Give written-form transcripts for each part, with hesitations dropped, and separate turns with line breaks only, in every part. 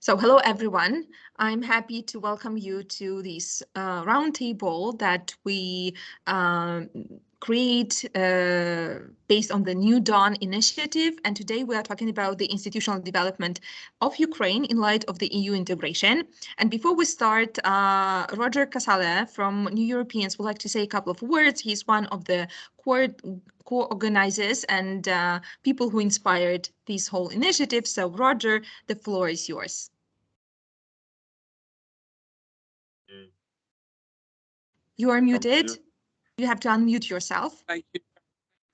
So hello, everyone. I'm happy to welcome you to this roundtable that we create based on the New Dawn initiative. And today we are talking about the institutional development of Ukraine in light of the EU integration. And before we start, Roger Casale from New Europeans would like to say a couple of words. He's one of the co-organizers and people who inspired this whole initiative. So Roger, the floor is yours. You are muted. You have to unmute yourself.
Thank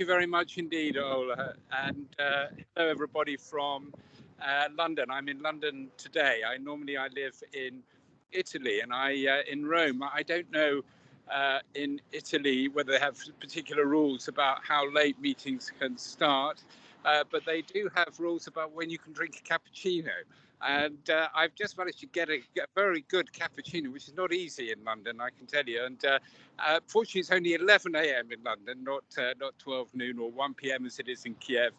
you very much indeed, Ola. And hello, everybody from London. I'm in London today. I live in Italy, and in Rome. I don't know in Italy whether they have particular rules about how late meetings can start, but they do have rules about when you can drink a cappuccino. And I've just managed to get a very good cappuccino, which is not easy in London, I can tell you. And fortunately, it's only 11 a.m. in London, not 12 noon or 1 p.m. as it is in Kiev.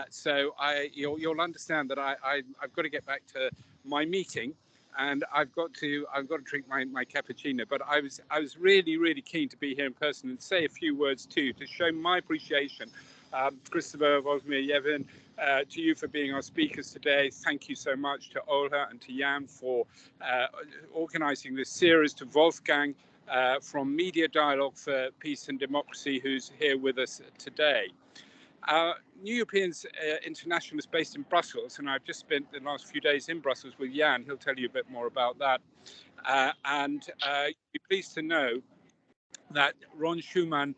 So you'll understand that I've got to get back to my meeting, and I've got to drink my cappuccino. But I was really keen to be here in person and say a few words too, to show my appreciation. Christopher, Vosmir, Yevin, to you for being our speakers today. Thank you so much to Olha and to Jan for organizing this series, to Wolfgang from Media Dialogue for Peace and Democracy, who's here with us today. New Europeans International is based in Brussels, and I've just spent the last few days in Brussels with Jan. He'll tell you a bit more about that. And you'll be pleased to know that Ron Schuman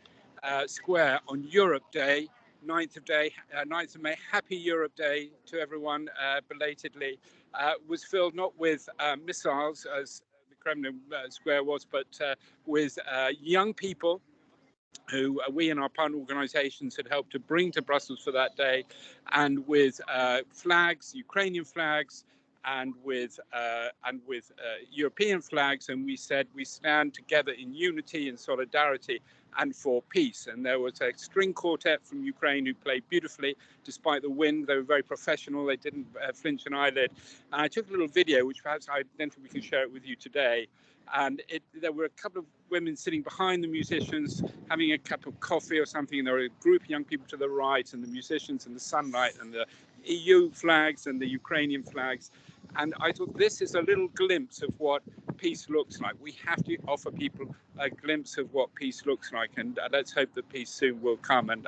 Square on Europe Day, 9th of May, happy Europe Day to everyone belatedly, was filled not with missiles as the Kremlin Square was, but with young people who we and our partner organizations had helped to bring to Brussels for that day, and with flags, Ukrainian flags, and with European flags. And we said we stand together in unity and solidarity and for peace. And there was a string quartet from Ukraine who played beautifully despite the wind. They were very professional. They didn't flinch an eyelid. And I took a little video, which perhaps I don't think we can share it with you today. And there were a couple of women sitting behind the musicians having a cup of coffee or something, and there were a group of young people to the right, and the musicians and the sunlight and the EU flags and the Ukrainian flags. And I thought, this is a little glimpse of what peace looks like. We have to offer people a glimpse of what peace looks like, and let's hope that peace soon will come. And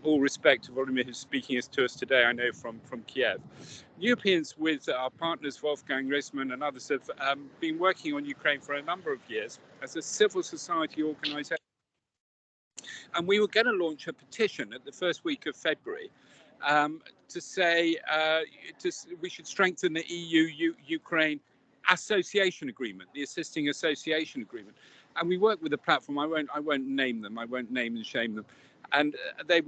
all respect to Volodymyr, who's speaking to us today, I know from Kiev. Europeans, with our partners Wolfgang Reisman and others, have been working on Ukraine for a number of years as a civil society organization. And we were going to launch a petition at the first week of February to say we should strengthen the EU-Ukraine association agreement, the assisting association agreement. And we worked with a platform. I won't name them. I won't name and shame them. And they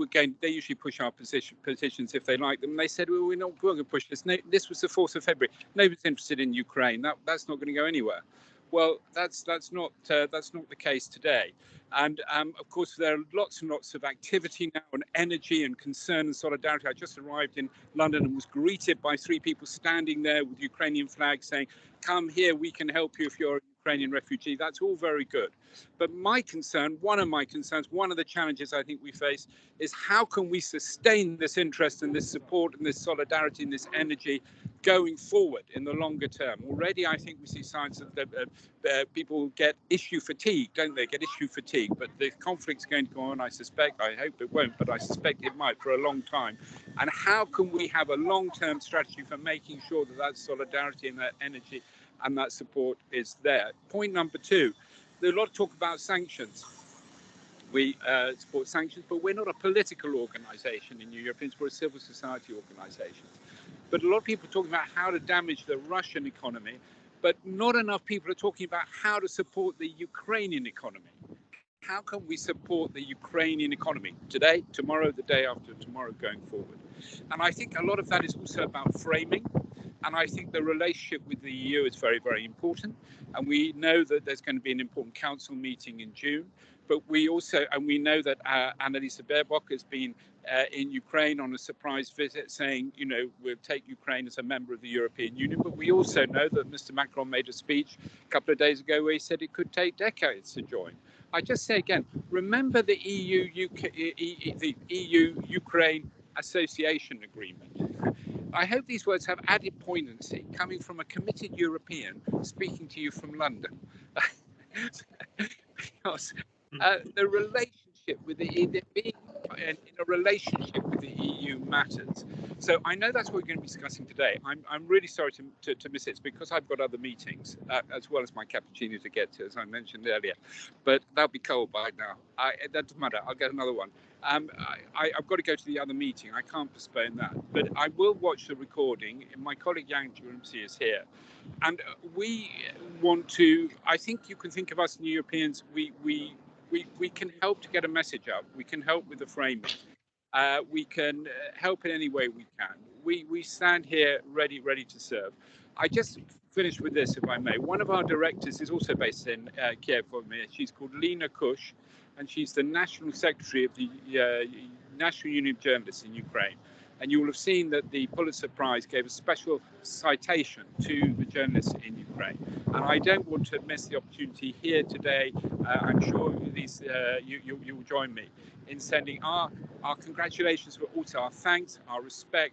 usually push our petitions if they like them. And they said, well, we're not going to push this. No, this was the 4th of February. Nobody's interested in Ukraine. That's not going to go anywhere. Well, that's not the case today. And of course, there are lots and lots of activity now, and energy and concern and solidarity. I just arrived in London and was greeted by 3 people standing there with Ukrainian flags saying, come here, we can help you if you're a Ukrainian refugee. That's all very good. But my concern, one of the challenges I think we face is how can we sustain this interest and this support and this solidarity and this energy going forward in the longer term? Already, I think we see signs that people get issue fatigue, don't they? Get issue fatigue. But the conflict's going to go on, I hope it won't, but I suspect it might for a long time. And how can we have a long-term strategy for making sure that solidarity and that energy and that support is there? Point number 2, there's a lot of talk about sanctions. We support sanctions, but we're not a political organization in Europeans, we're a civil society organization. But a lot of people are talking about how to damage the Russian economy, but not enough people are talking about how to support the Ukrainian economy. How can we support the Ukrainian economy today, tomorrow, the day after tomorrow, going forward? And I think a lot of that is also about framing. And I think the relationship with the EU is very, very important. And we know that there's going to be an important council meeting in June. But we also, and we know that Annalisa Baerbock has been in Ukraine on a surprise visit saying, you know, we'll take Ukraine as a member of the European Union. But we also know that Mr. Macron made a speech a couple of days ago where he said it could take decades to join. I just say again, remember the EU-Ukraine Association Agreement. I hope these words have added poignancy coming from a committed European speaking to you from London. Because the relationship with the EU, being in a relationship with the EU matters. So I know that's what we're going to be discussing today. I'm really sorry to miss it. It's because I've got other meetings as well as my cappuccino to get to, as I mentioned earlier. But that'll be cold by now. That doesn't matter. I'll get another one. I've got to go to the other meeting. I can't postpone that. But I will watch the recording. My colleague Yang Jurumsi is here. And we want to, I think you can think of us New Europeans, we can help to get a message out. We can help with the framing. We can help in any way we can. We stand here ready to serve. I just finished with this, if I may. One of our directors is also based in Kiev. She's called Lena Kush, and she's the National Secretary of the National Union of Journalists in Ukraine. And you will have seen that the Pulitzer Prize gave a special citation to the journalists in Ukraine. And I don't want to miss the opportunity here today. I'm sure you will join me in sending our congratulations, but also our thanks, our respect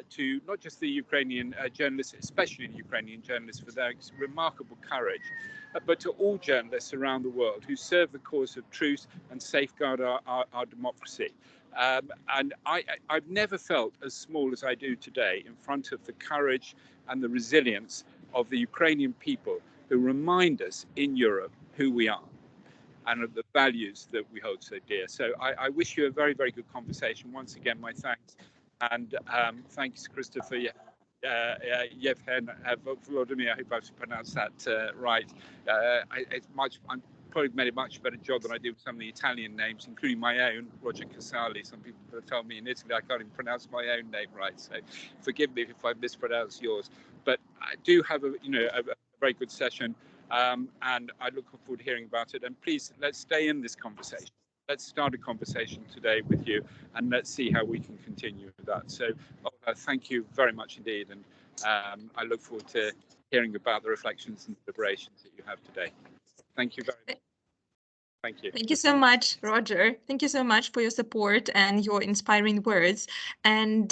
to not just the Ukrainian journalists, especially the Ukrainian journalists for their remarkable courage, but to all journalists around the world who serve the cause of truth and safeguard our democracy. And I've never felt as small as I do today in front of the courage and the resilience of the Ukrainian people who remind us in Europe who we are and of the values that we hold so dear. So I wish you a very, very good conversation. Once again, my thanks. And thanks, Christopher. Yevhen Volodymyr, I hope I've pronounced that right. I'm probably made a much better job than I do with some of the Italian names, including my own, Roger Casali. Some people have told me in Italy I can't even pronounce my own name right, so forgive me if I mispronounce yours. But I do have a very good session, and I look forward to hearing about it. And please, let's stay in this conversation. Let's start a conversation today with you, and let's see how we can continue with that. So thank you very much indeed, and I look forward to hearing about the reflections and deliberations that you have today. Thank you very much. Thank you.
Thank you so much, Roger. Thank you so much for your support and your inspiring words. And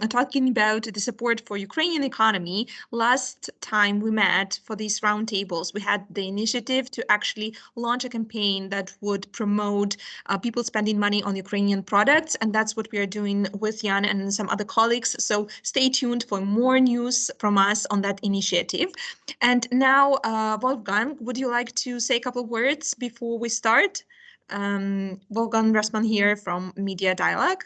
talking about the support for Ukrainian economy, last time we met for these roundtables, we had the initiative to actually launch a campaign that would promote people spending money on Ukrainian products. And that's what we are doing with Jan and some other colleagues. So stay tuned for more news from us on that initiative. And now, Wolfgang, would you like to say a couple of words before we start? Wolfgang Ressmann here from Media Dialogue.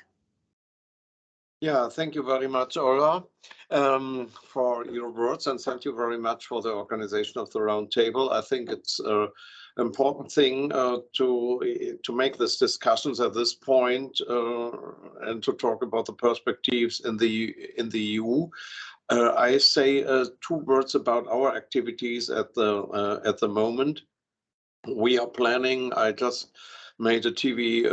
Yeah, thank you very much, Ola, for your words, and thank you very much for the organization of the roundtable. I think it's an important thing to make these discussions at this point and to talk about the perspectives in the EU. I say 2 words about our activities at the moment. We are planning, I just made a TV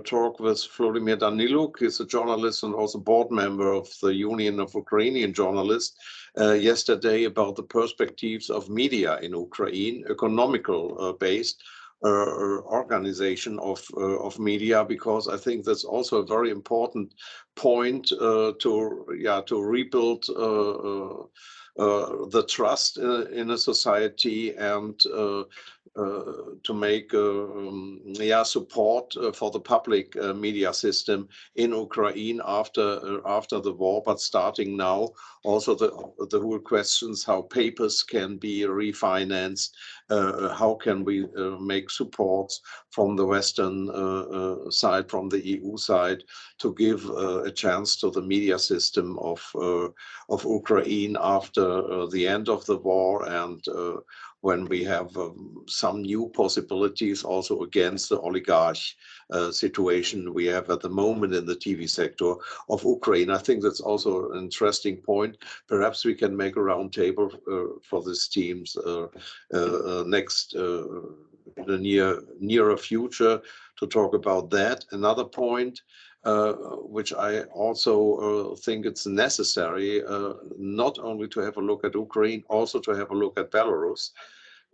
talk with Vladimir Daniluk. He's a journalist and also board member of the Union of Ukrainian Journalists yesterday about the perspectives of media in Ukraine, economical based organization of media, because I think that's also a very important point to rebuild the trust in a society and to make support for the public media system in Ukraine after the war, but starting now also the whole questions how papers can be refinanced, how can we make supports from the Western side, from the EU side, to give a chance to the media system of Ukraine after the end of the war, and when we have some new possibilities also against the oligarch situation we have at the moment in the TV sector of Ukraine. I think that's also an interesting point. Perhaps we can make a roundtable for these teams next in the nearer future to talk about that. Another point which I also think it's necessary not only to have a look at Ukraine, also to have a look at Belarus,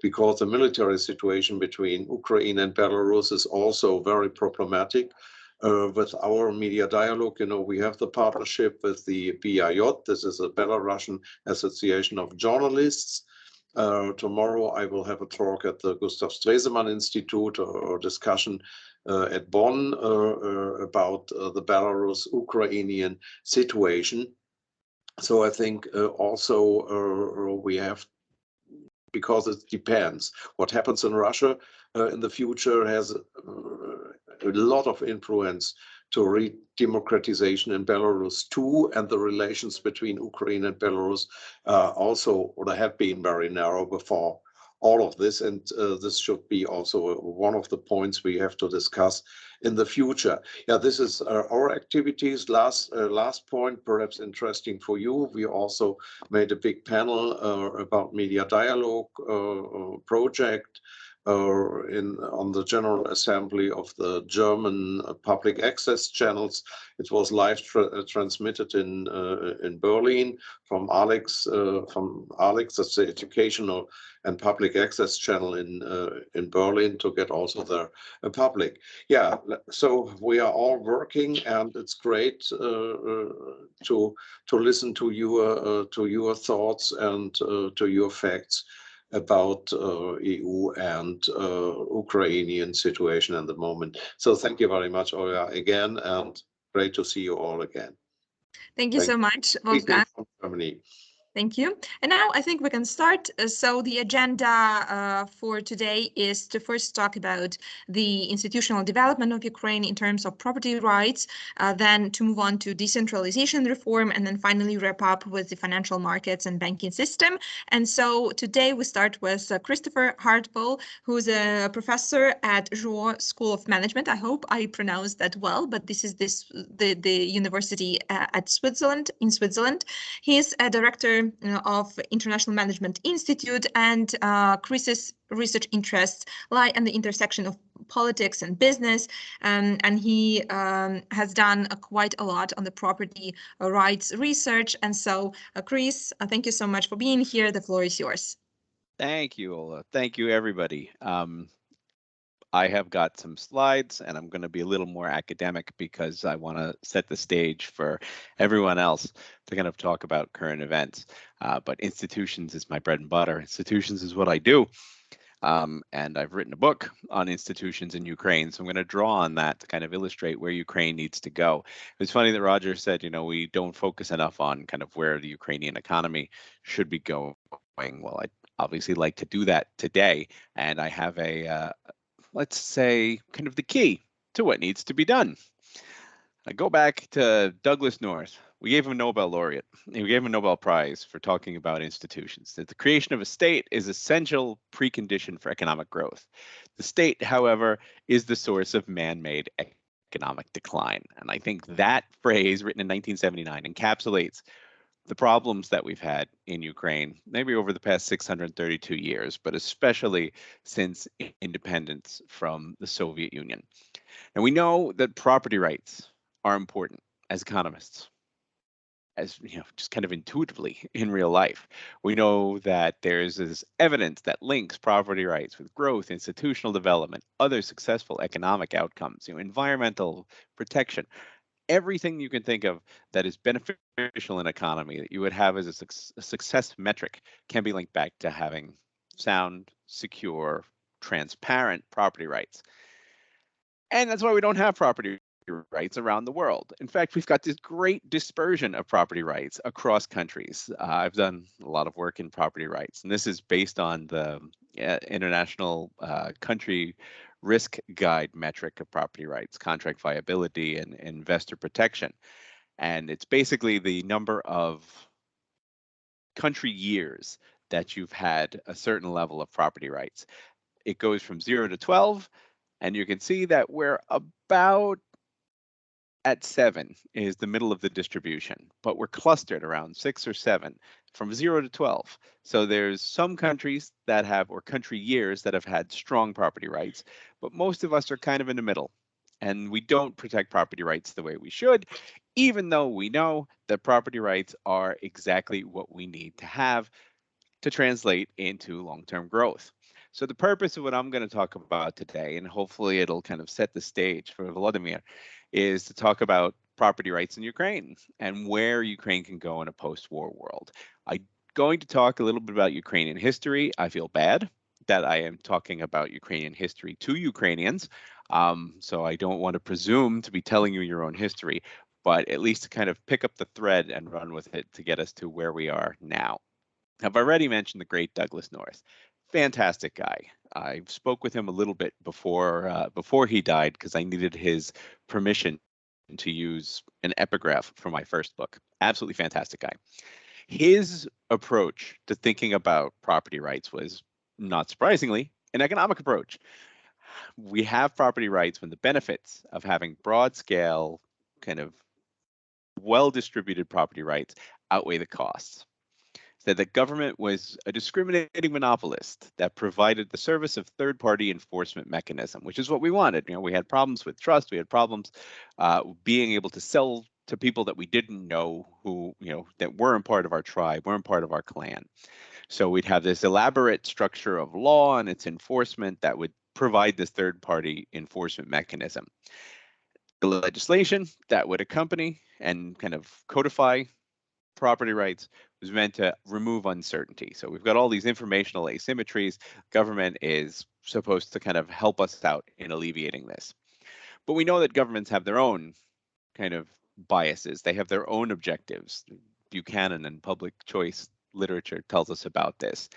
because the military situation between Ukraine and Belarus is also very problematic. With our media dialogue, we have the partnership with the BIJ. This is a Belarusian Association of Journalists. Tomorrow I will have a talk at the Gustav Stresemann Institute or discussion at Bonn about the Belarus-Ukrainian situation. So I think also we have, because it depends. What happens in Russia in the future has a lot of influence to re-democratization in Belarus too, and the relations between Ukraine and Belarus also, or have been very narrow before all of this, and this should be also one of the points we have to discuss in the future. Yeah, this is our activities. Last point, perhaps interesting for you. We also made a big panel about media dialogue project on the General Assembly of the German public access channels. It was live transmitted in Berlin from Alex. That's the educational and public access channel in Berlin, to get also the public. Yeah, so we are all working, and it's great to listen to your thoughts and to your facts about EU and Ukrainian situation at the moment. So thank you very much, Olga, again, and great to see you all again.
Thank you so much, Wolfgang.
From Germany.
Thank you. And now I think we can start. So the agenda for today is to first talk about the institutional development of Ukraine in terms of property rights, then to move on to decentralization reform, and then finally wrap up with the financial markets and banking system. And so today we start with Christopher Hartwell, who's a professor at Jour School of Management. I hope I pronounced that well, but this is the university at Switzerland, in Switzerland. He's a director of International Management Institute, and Chris's research interests lie at the intersection of politics and business, and he has done quite a lot on the property rights research. And so, Chris, thank you so much for being here. The floor is yours.
Thank you, Ola. Thank you, everybody. I have got some slides, and I'm going to be a little more academic because I want to set the stage for everyone else to kind of talk about current events. But institutions is my bread and butter. Institutions is what I do. And I've written a book on institutions in Ukraine. So I'm going to draw on that to kind of illustrate where Ukraine needs to go. It's funny that Roger said, we don't focus enough on kind of where the Ukrainian economy should be going. Well, I'd obviously like to do that today. And I have let's say, kind of the key to what needs to be done. I go back to Douglas North. We gave him a Nobel laureate. We gave him a Nobel Prize for talking about institutions. That the creation of a state is essential precondition for economic growth. The state, however, is the source of man-made economic decline. And I think that phrase, written in 1979, encapsulates the problems that we've had in Ukraine, maybe over the past 632 years, but especially since independence from the Soviet Union. And we know that property rights are important as economists, as just kind of intuitively in real life. We know that there's this evidence that links property rights with growth, institutional development, other successful economic outcomes, environmental protection. Everything you can think of that is beneficial in economy that you would have as a success metric can be linked back to having sound, secure, transparent property rights. And that's why we don't have property rights around the world. In fact, we've got this great dispersion of property rights across countries. I've done a lot of work in property rights, and this is based on the International Country Risk Guide metric of property rights, contract viability, and investor protection. And it's basically the number of country years that you've had a certain level of property rights. It goes from 0 to 12, and you can see that we're about at 7 is the middle of the distribution, but we're clustered around 6 or 7 from 0 to 12. So there's some countries that have, or country years that have had strong property rights, but most of us are kind of in the middle. And we don't protect property rights the way we should, even though we know that property rights are exactly what we need to have to translate into long-term growth. So the purpose of what I'm going to talk about today, and hopefully it'll kind of set the stage for Vladimir, is to talk about property rights in Ukraine and where Ukraine can go in a post-war world. I'm going to talk a little bit about Ukrainian history. I feel bad that I am talking about Ukrainian history to Ukrainians, so I don't want to presume to be telling you your own history, but at least to kind of pick up the thread and run with it to get us to where we are now. I've already mentioned the great Douglas North. Fantastic guy. I spoke with him a little bit before he died because I needed his permission to use an epigraph for my first book. Absolutely fantastic guy. His approach to thinking about property rights was, not surprisingly, an economic approach. We have property rights when the benefits of having broad scale, kind of well-distributed property rights outweigh the costs. That the government was a discriminating monopolist that provided the service of third-party enforcement mechanism, which is what we wanted. You know, we had problems with trust. We had problems being able to sell to people that we didn't know, who, you know, that weren't part of our tribe, weren't part of our clan. So we'd have this elaborate structure of law and its enforcement that would provide this third-party enforcement mechanism. The legislation that would accompany and kind of codify property rights was meant to remove uncertainty. So we've got all these informational asymmetries. Government is supposed to kind of help us out in alleviating this. But we know that governments have their own kind of biases. They have their own objectives. Buchanan and public choice literature tells us about this.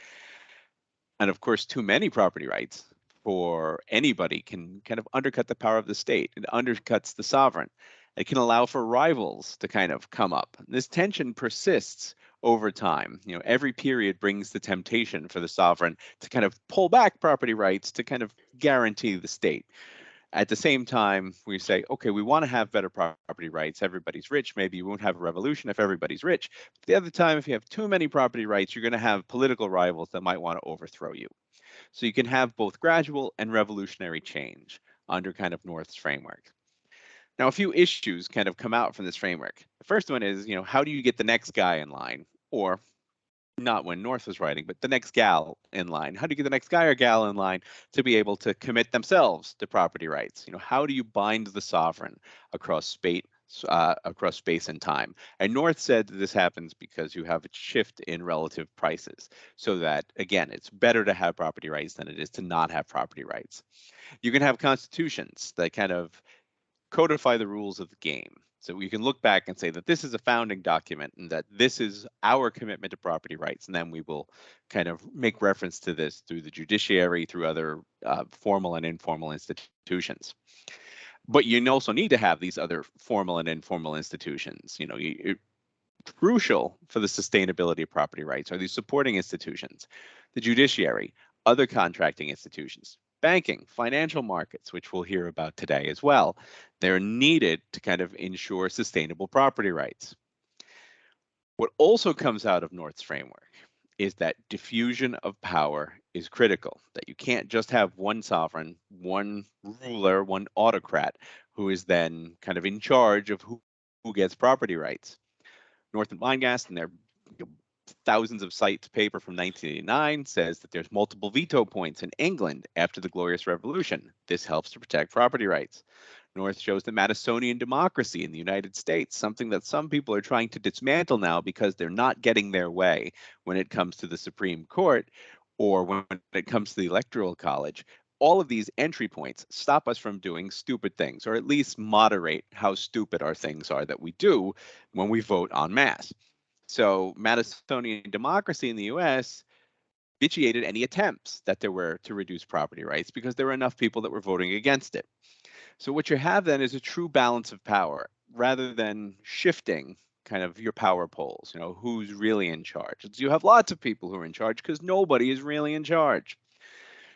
And of course, too many property rights for anybody can kind of undercut the power of the state. It undercuts the sovereign. It can allow for rivals to kind of come up. This tension persists over time. You know, every period brings the temptation for the sovereign to kind of pull back property rights to kind of guarantee the state. At the same time, we say, okay, we want to have better property rights. Everybody's rich. Maybe you won't have a revolution if everybody's rich. But the other time, if you have too many property rights, you're going to have political rivals that might want to overthrow you. So you can have both gradual and revolutionary change under kind of North's framework. Now, a few issues kind of come out from this framework. The first one is, you know, how do you get the next guy in line? Or not when North was writing, but the next gal in line. How do you get the next guy or gal in line to be able to commit themselves to property rights? You know, how do you bind the sovereign across space and time? And North said that this happens because you have a shift in relative prices, so that, again, it's better to have property rights than it is to not have property rights. You can have constitutions that kind of codify the rules of the game. So we can look back and say that this is a founding document and that this is our commitment to property rights. And then we will kind of make reference to this through the judiciary, through other formal and informal institutions. But you also need to have these other formal and informal institutions. You know, crucial for the sustainability of property rights are these supporting institutions, the judiciary, other contracting institutions, banking, financial markets, which we'll hear about today as well. They're needed to kind of ensure sustainable property rights. What also comes out of North's framework is that diffusion of power is critical, that you can't just have one sovereign, one ruler, one autocrat who is then kind of in charge of who gets property rights. North and Weingast, in their thousands of sites paper from 1989, says that there's multiple veto points in England after the Glorious Revolution. This helps to protect property rights. North shows the Madisonian democracy in the United States, something that some people are trying to dismantle now because they're not getting their way when it comes to the Supreme Court or when it comes to the Electoral College. All of these entry points stop us from doing stupid things, or at least moderate how stupid our things are that we do when we vote en masse. So Madisonian democracy in the US vitiated any attempts that there were to reduce property rights because there were enough people that were voting against it. So what you have then is a true balance of power rather than shifting kind of your power poles, who's really in charge. You have lots of people who are in charge because nobody is really in charge.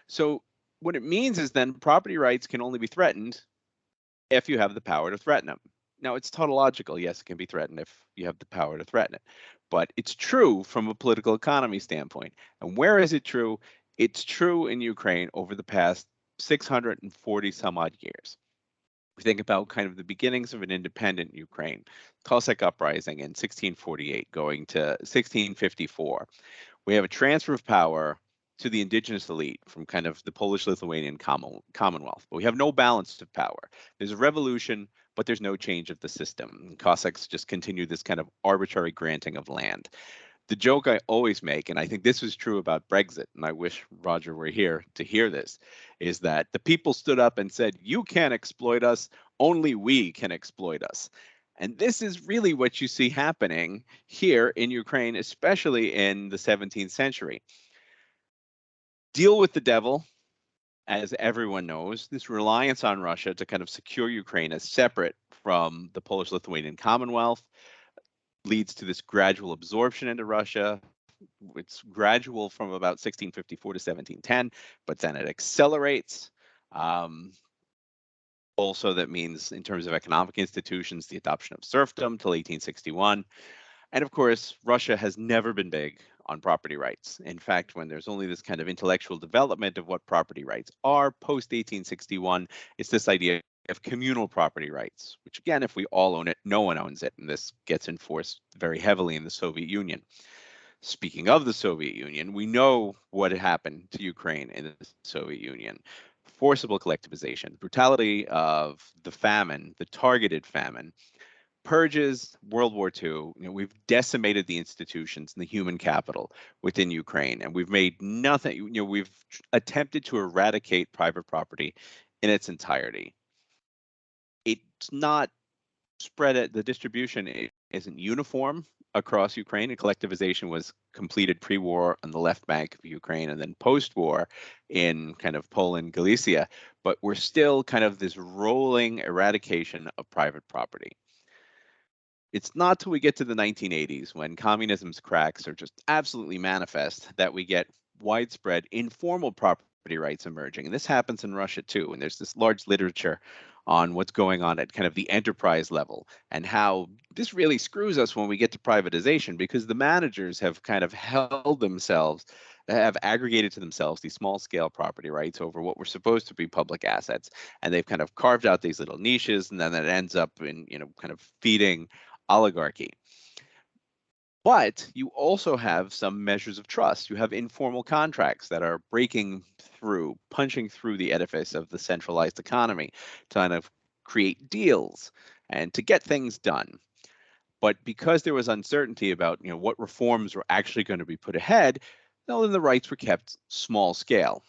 So what it means is then property rights can only be threatened if you have the power to threaten them. Now, it's tautological. Yes, it can be threatened if you have the power to threaten it. But it's true from a political economy standpoint. And where is it true? It's true in Ukraine over the past 640 some odd years. We think about kind of the beginnings of an independent Ukraine, Cossack uprising in 1648 going to 1654. We have a transfer of power to the indigenous elite from kind of the Polish-Lithuanian Commonwealth. But we have no balance of power. There's a revolution, but there's no change of the system. Cossacks just continue this kind of arbitrary granting of land. The joke I always make, and I think this was true about Brexit, and I wish Roger were here to hear this, is that the people stood up and said, you can't exploit us, only we can exploit us. And this is really what you see happening here in Ukraine, especially in the 17th century. Deal with the devil, as everyone knows, this reliance on Russia to kind of secure Ukraine as separate from the Polish-Lithuanian Commonwealth leads to this gradual absorption into Russia. It's gradual from about 1654 to 1710, but then it accelerates. Also, that means in terms of economic institutions, the adoption of serfdom till 1861. And of course, Russia has never been big on property rights. In fact, when there's only this kind of intellectual development of what property rights are post 1861, it's this idea of communal property rights, which again, if we all own it, no one owns it. And this gets enforced very heavily in the Soviet Union. Speaking of the Soviet Union, we know what happened to Ukraine in the Soviet Union. Forcible collectivization, brutality of the famine, the targeted famine, purges, World War II. We've decimated the institutions and the human capital within Ukraine, and we've made nothing. We've attempted to eradicate private property in its entirety. It's not spread at the distribution isn't uniform across Ukraine, and collectivization was completed pre-war on the left bank of Ukraine and then post-war in kind of Poland, Galicia, but we're still kind of this rolling eradication of private property. It's not till we get to the 1980s when communism's cracks are just absolutely manifest that we get widespread informal property rights emerging. And this happens in Russia too. And there's this large literature on what's going on at kind of the enterprise level and how this really screws us when we get to privatization, because the managers have kind of held themselves, have aggregated to themselves these small scale property rights over what were supposed to be public assets. And they've kind of carved out these little niches, and then that ends up in, kind of feeding oligarchy. But you also have some measures of trust. You have informal contracts that are breaking through, punching through the edifice of the centralized economy to kind of create deals and to get things done. But because there was uncertainty about what reforms were actually going to be put ahead, then the rights were kept small scale.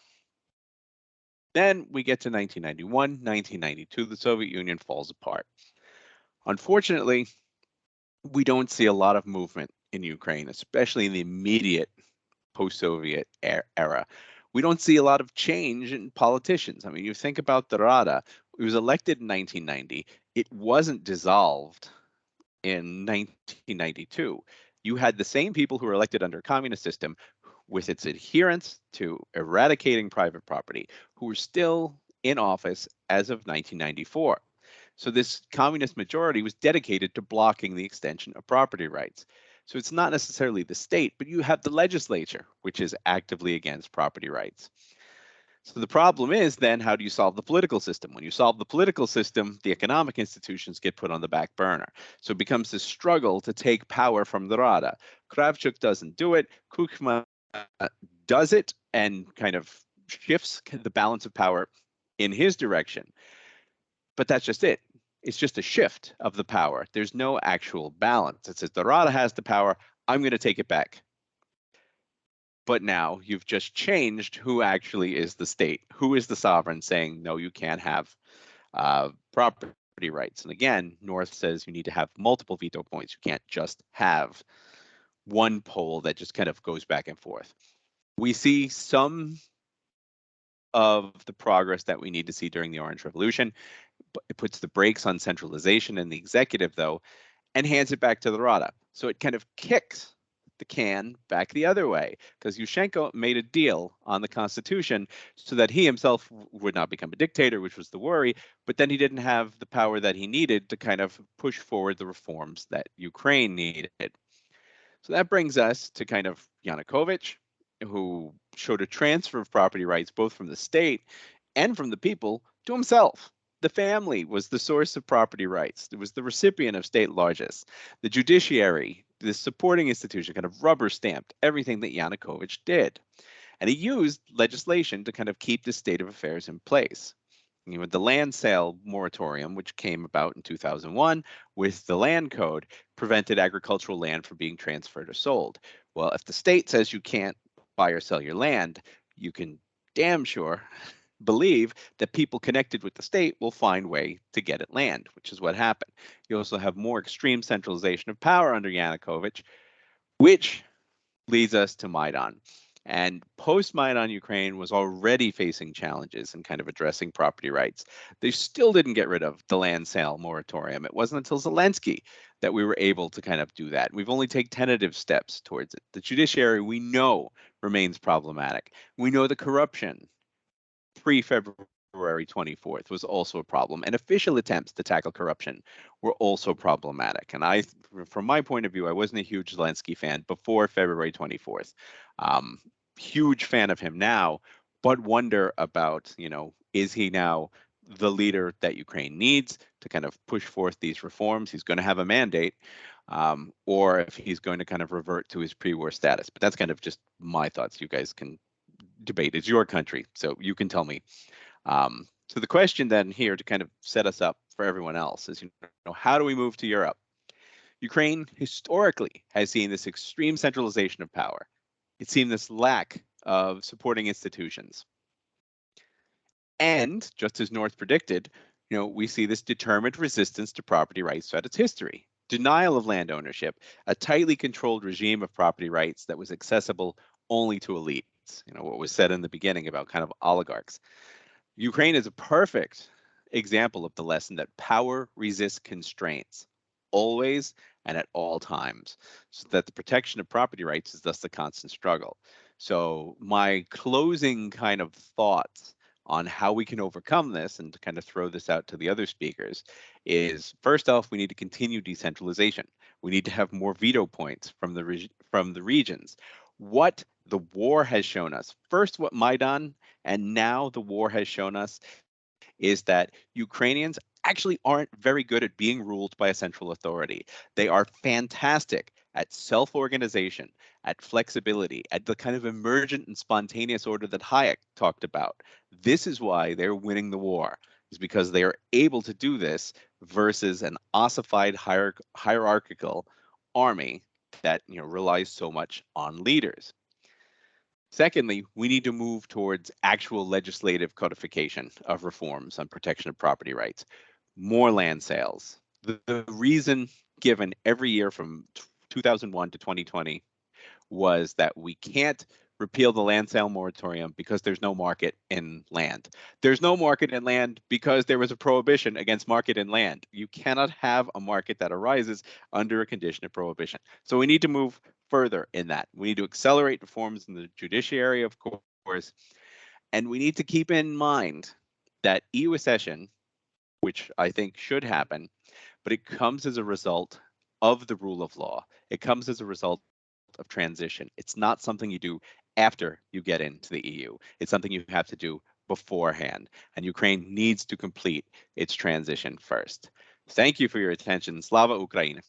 Then we get to 1991, 1992, the Soviet Union falls apart. Unfortunately, we don't see a lot of movement in Ukraine, especially in the immediate post-Soviet era. We don't see a lot of change in politicians. I mean, you think about the Rada, it was elected in 1990. It wasn't dissolved in 1992. You had the same people who were elected under a communist system with its adherence to eradicating private property, who were still in office as of 1994. So this communist majority was dedicated to blocking the extension of property rights. So it's not necessarily the state, but you have the legislature, which is actively against property rights. So the problem is then, how do you solve the political system? When you solve the political system, the economic institutions get put on the back burner. So it becomes this struggle to take power from the Rada. Kravchuk doesn't do it. Kuchma does it and kind of shifts the balance of power in his direction. But that's just it. It's just a shift of the power. There's no actual balance. It says the Rada has the power, I'm going to take it back. But now you've just changed who actually is the state, who is the sovereign saying, no, you can't have property rights. And again, North says you need to have multiple veto points. You can't just have one pole that just kind of goes back and forth. We see some of the progress that we need to see during the Orange Revolution. It puts the brakes on centralization in the executive, though, and hands it back to the Rada. So it kind of kicks the can back the other way, because Yushchenko made a deal on the constitution so that he himself would not become a dictator, which was the worry, but then he didn't have the power that he needed to kind of push forward the reforms that Ukraine needed. So that brings us to kind of Yanukovych, who showed a transfer of property rights both from the state and from the people to himself. The family was the source of property rights. It was the recipient of state largesse. The judiciary, the supporting institution, kind of rubber stamped everything that Yanukovych did. And he used legislation to kind of keep this state of affairs in place. The land sale moratorium, which came about in 2001 with the land code, prevented agricultural land from being transferred or sold. Well, if the state says you can't buy or sell your land, you can damn sure believe that people connected with the state will find way to get at land, which is what happened. You also have more extreme centralization of power under Yanukovych, which leads us to Maidan. And post-Maidan, Ukraine was already facing challenges in kind of addressing property rights. They still didn't get rid of the land sale moratorium. It wasn't until Zelensky that we were able to kind of do that. We've only taken tentative steps towards it. The judiciary, we know, remains problematic. We know the corruption pre-February 24th was also a problem, and official attempts to tackle corruption were also problematic. And from my point of view, I wasn't a huge Zelensky fan before February 24th. Huge fan of him now, but wonder about, is he now the leader that Ukraine needs to kind of push forth these reforms? He's going to have a mandate, or if he's going to kind of revert to his pre-war status. But that's kind of just my thoughts. You guys can debate. It's your country, so you can tell me. So the question then here to kind of set us up for everyone else is, how do we move to Europe? Ukraine historically has seen this extreme centralization of power. It's seen this lack of supporting institutions. And just as North predicted, we see this determined resistance to property rights throughout its history. Denial of land ownership, a tightly controlled regime of property rights that was accessible only to elites. What was said in the beginning about kind of oligarchs. Ukraine is a perfect example of the lesson that power resists constraints, always and at all times, so that the protection of property rights is thus the constant struggle. So my closing kind of thoughts on how we can overcome this, and to kind of throw this out to the other speakers, is first off, we need to continue decentralization. We need to have more veto points from the regions. What the war has shown us, first what Maidan and now the war has shown us, is that Ukrainians actually aren't very good at being ruled by a central authority. They are fantastic at self-organization, at flexibility, at the kind of emergent and spontaneous order that Hayek talked about. This is why they're winning the war, is because they are able to do this versus an ossified hierarchical army that relies so much on leaders. Secondly, we need to move towards actual legislative codification of reforms on protection of property rights. More land sales. The reason given every year from 2001 to 2020 was that we can't repeal the land sale moratorium because there's no market in land. There's no market in land because there was a prohibition against market in land. You cannot have a market that arises under a condition of prohibition. So we need to move further in that. We need to accelerate reforms in the judiciary, of course, and we need to keep in mind that EU accession, which I think should happen, but it comes as a result of the rule of law. It comes as a result of transition. It's not something you do after you get into the EU. It's something you have to do beforehand, and Ukraine needs to complete its transition first. Thank you for your attention. Slava Ukraini.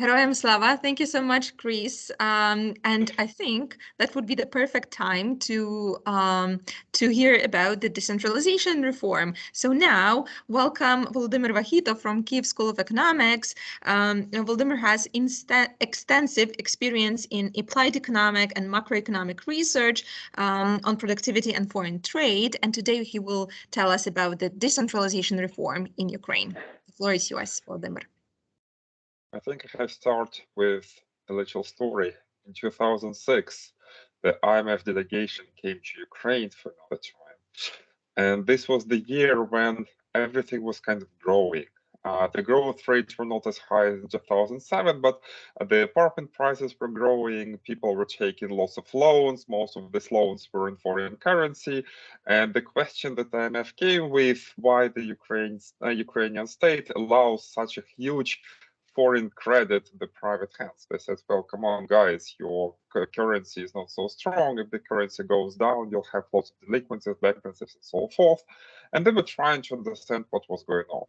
Heroyam Slava, thank you so much, Chris. And I think that would be the perfect time to hear about the decentralization reform. So now, welcome Volodymyr Vakhitov from Kyiv School of Economics. Volodymyr has extensive experience in applied economic and macroeconomic research on productivity and foreign trade. And today he will tell us about the decentralization reform in Ukraine. The floor is yours, Volodymyr.
I think I have started with a little story. In 2006, the IMF delegation came to Ukraine for another time. And this was the year when everything was kind of growing. The growth rates were not as high as 2007, but the apartment prices were growing. People were taking lots of loans. Most of these loans were in foreign currency. And the question that IMF came with, why the Ukrainian state allows such a huge foreign credit in the private hands. They said, well, come on, guys, your currency is not so strong. If the currency goes down, you'll have lots of delinquencies, bankruptcies, and so forth. And they were trying to understand what was going on.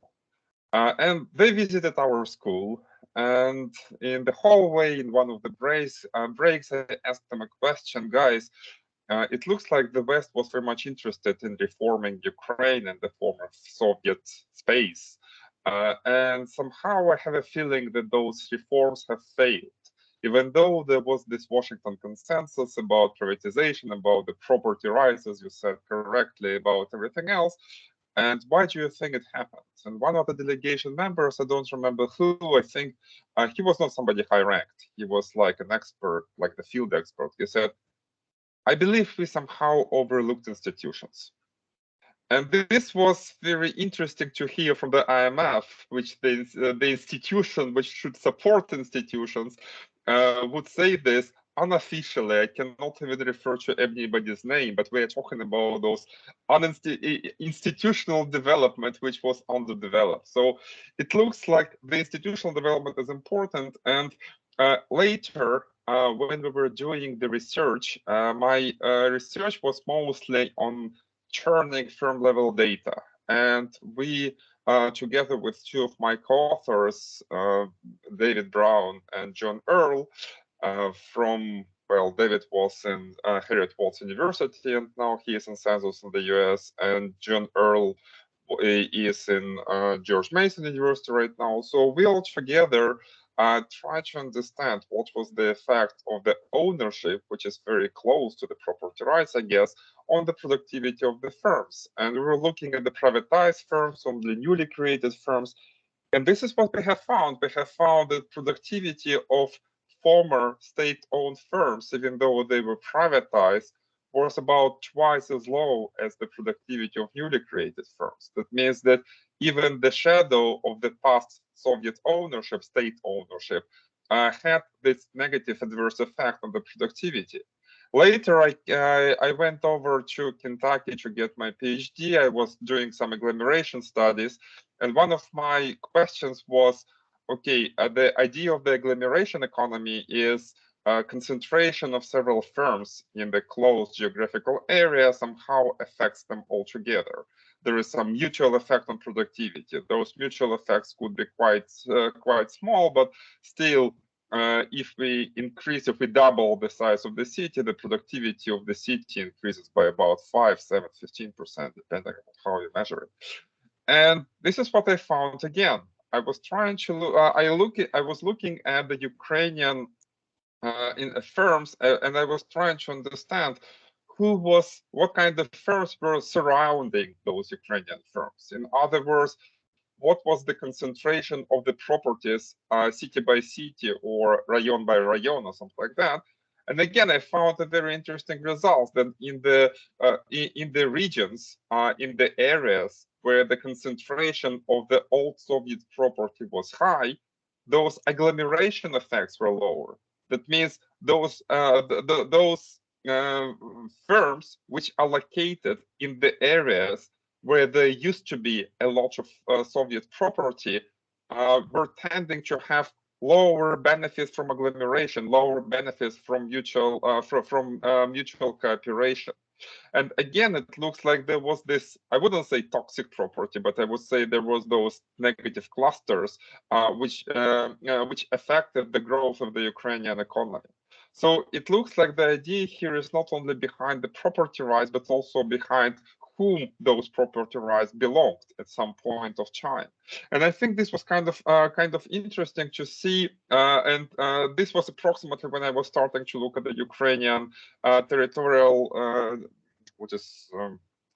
And they visited our school, and in the hallway, in one of the breaks, I asked them a question, guys. It looks like the West was very much interested in reforming Ukraine and the former Soviet space. And somehow I have a feeling that those reforms have failed. Even though there was this Washington consensus about privatization, about the property rights, as you said correctly, about everything else. And why do you think it happened? And one of the delegation members, I don't remember who, I think he was not somebody high ranked. He was like an expert, like the field expert. He said, I believe we somehow overlooked institutions. And this was very interesting to hear from the IMF, which the institution which should support institutions would say this unofficially. I cannot even refer to anybody's name, but we are talking about those institutional development which was underdeveloped. So it looks like the institutional development is important. And later, when we were doing the research, my research was mostly on churning firm level data. And we, together with two of my co-authors, David Brown and John Earl, from, well, David was in Harriet Waltz University, and now he is in San Jose in the US, and John Earl is in George Mason University right now. So we all together try to understand what was the effect of the ownership, which is very close to the property rights, I guess, on the productivity of the firms. And we were looking at the privatized firms, on the newly created firms. And this is what we have found. We have found that productivity of former state-owned firms, even though they were privatized, was about twice as low as the productivity of newly created firms. That means that even the shadow of the past Soviet ownership, state ownership, had this negative adverse effect on the productivity. Later, I went over to Kentucky to get my PhD. I was doing some agglomeration studies, and one of my questions was, okay, the idea of the agglomeration economy is concentration of several firms in the closed geographical area somehow affects them all together. There is some mutual effect on productivity. Those mutual effects could be quite small, but still, if we double the size of the city, the productivity of the city increases by about 5, 7, 15%, depending on how you measure it. And this is what I found again. I was trying to look. I was looking at the Ukrainian firms, and I was trying to understand what kind of firms were surrounding those Ukrainian firms. In other words, what was the concentration of the properties, city by city or rayon by rayon or something like that. And again, I found a very interesting result that in the regions, in the areas where the concentration of the old Soviet property was high, those agglomeration effects were lower. That means those firms which are located in the areas where there used to be a lot of Soviet property were tending to have lower benefits from agglomeration, lower benefits from mutual cooperation. And again, it looks like there was this, I wouldn't say toxic property, but I would say there was those negative clusters which affected the growth of the Ukrainian economy. So it looks like the idea here is not only behind the property rights, but also behind whom those property rights belonged at some point of time. And I think this was kind of interesting to see. And this was approximately when I was starting to look at the Ukrainian territorial, which is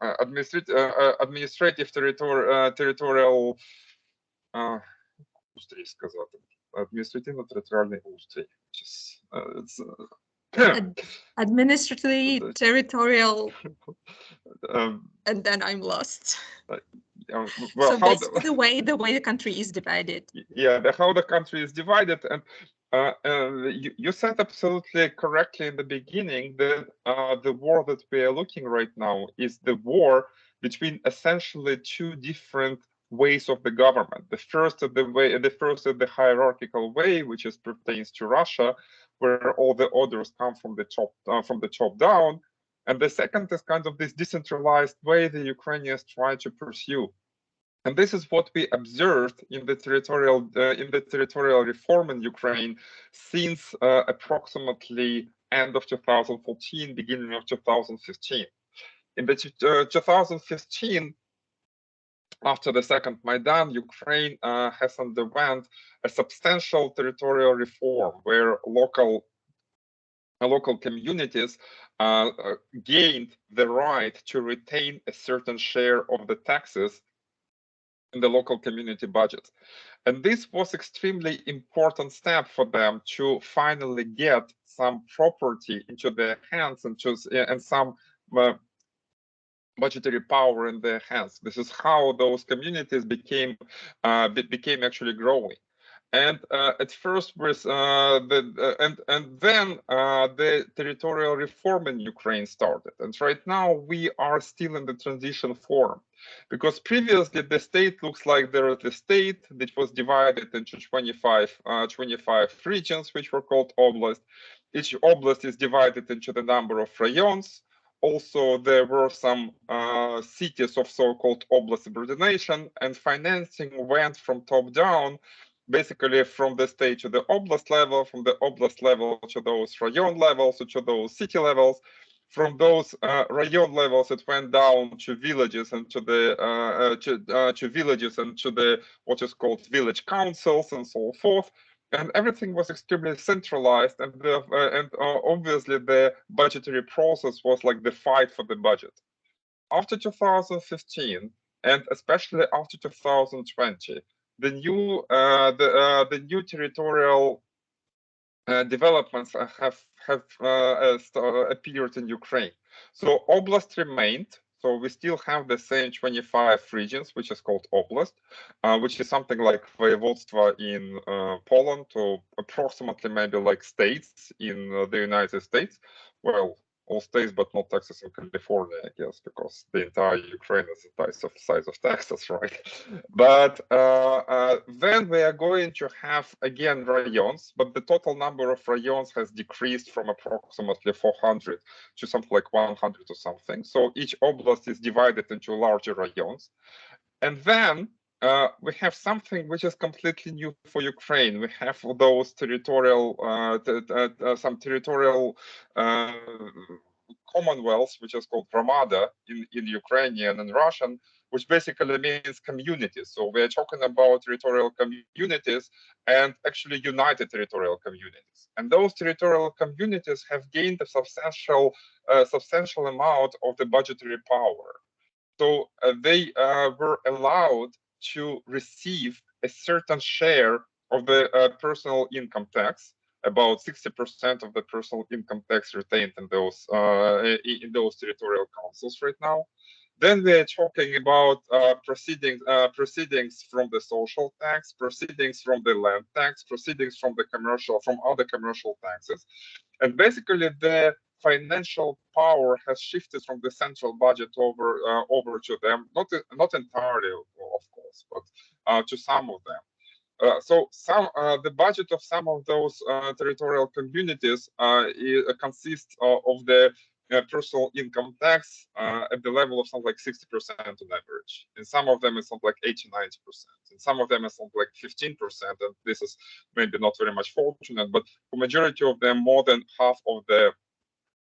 administrative territorial, адміністративно-територіальний устрій.
Administratively territorial, and then I'm lost. well, so basically the way the country is divided.
Yeah, how the country is divided, and you said absolutely correctly in the beginning that the war that we are looking right now is the war between essentially two different ways of the government. The first is the hierarchical way, which pertains to Russia, where all the orders come from the top down, and the second is kind of this decentralized way the Ukrainians try to pursue. And this is what we observed in the territorial reform in Ukraine since approximately end of 2014, beginning of 2015. In the 2015, after the second Maidan, Ukraine has underwent a substantial territorial reform where local communities gained the right to retain a certain share of the taxes in the local community budget. And this was extremely important step for them to finally get some property into their hands and some budgetary power in their hands. This is how those communities became actually growing. And at first was then the territorial reform in Ukraine started. And right now we are still in the transition form, because previously the state looks like there is a state that was divided into 25 regions, which were called oblast. Each oblast is divided into the number of rayons. Also, there were some cities of so-called oblast subordination, and financing went from top down, basically from the state to the oblast level, from the oblast level to those rayon levels, to those city levels. From those rayon levels, it went down to villages and to the what is called village councils and so forth. And everything was extremely centralized, and obviously the budgetary process was like the fight for the budget. After 2015, and especially after 2020, the new territorial developments have appeared in Ukraine. So oblast remained. So we still have the same 25 regions, which is called oblast, which is something like voivodstva in Poland, or approximately maybe like states in the United States. Well, all states, but not Texas and California, I guess, because the entire Ukraine is the size of Texas, right? But then we are going to have, again, rayons, but the total number of rayons has decreased from approximately 400 to something like 100 or something. So each oblast is divided into larger rayons. And then we have something which is completely new for Ukraine. We have those territorial, some territorial commonwealths, which is called Gромada in Ukrainian and Russian, which basically means communities. So we're talking about territorial communities and actually united territorial communities. And those territorial communities have gained a substantial amount of the budgetary power. So they were allowed to receive a certain share of the personal income tax, about 60% of the personal income tax retained in those territorial councils right now. Then we are talking about proceedings from the social tax, proceedings from the land tax, proceedings from other commercial taxes, and basically the financial power has shifted from the central budget over to them, not entirely, of course, but to some of them. So the budget of some of those territorial communities consists of the personal income tax at the level of something like 60% on average. In some of them, it's something like 80–90%. In some of them, it's something like 15%. And this is maybe not very much fortunate, but for majority of them, more than half of the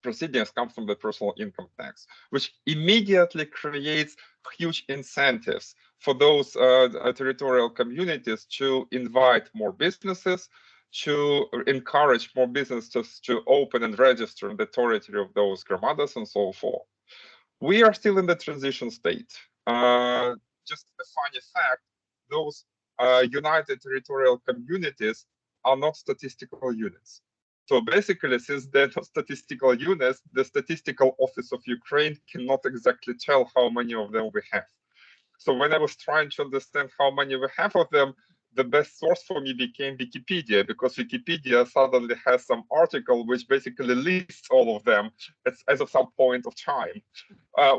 proceedings come from the personal income tax, which immediately creates huge incentives for those territorial communities to invite more businesses, to encourage more businesses to open and register in the territory of those gromadas and so forth. We are still in the transition state. Just a funny fact, those united territorial communities are not statistical units. So basically, since they're not statistical units, the Statistical Office of Ukraine cannot exactly tell how many of them we have. So when I was trying to understand how many we have of them, the best source for me became Wikipedia, because Wikipedia suddenly has some article which basically lists all of them as of some point of time,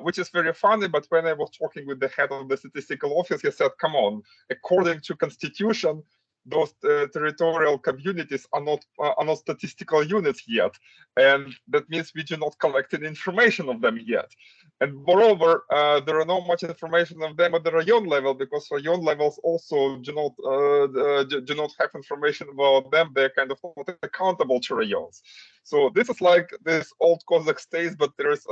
which is very funny. But when I was talking with the head of the statistical office, he said, come on, according to constitution, those territorial communities are not statistical units yet, and that means we do not collect any information of them yet. And moreover, there are not much information of them at the rayon level, because rayon levels also do not have information about them. They're kind of not accountable to rayons. So this is like this old Cossack states, but there's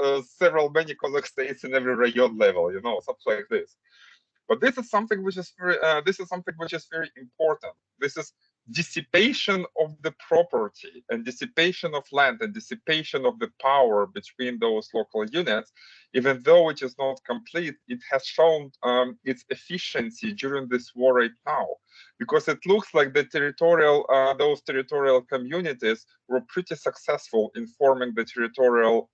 many Cossack states in every rayon level, you know, something like this. But this is something which is very important. This is dissipation of the property and dissipation of land and dissipation of the power between those local units. Even though it is not complete, it has shown its efficiency during this war right now, because it looks like the those territorial communities were pretty successful in forming the territorial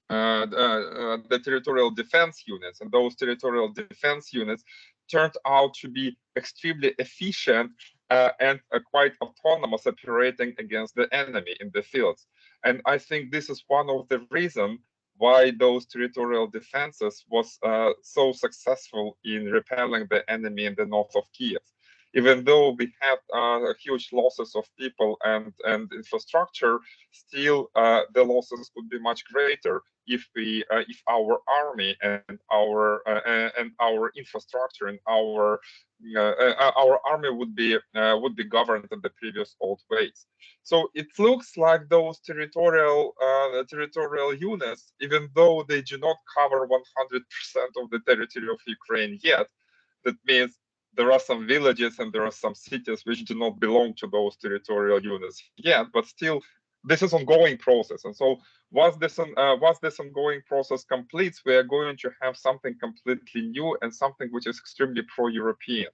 the territorial defense units, and those territorial defense units turned out to be extremely efficient and quite autonomous, operating against the enemy in the fields. And I think this is one of the reasons why those territorial defenses was so successful in repelling the enemy in the north of Kiev. Even though we had huge losses of people and infrastructure, still the losses could be much greater if our army and our infrastructure and our army would be governed in the previous old ways. So it looks like those territorial units, even though they do not cover 100% of the territory of Ukraine yet, that means there are some villages and there are some cities which do not belong to those territorial units yet, but still this is an ongoing process. And so once this ongoing process completes, we are going to have something completely new and something which is extremely pro-European.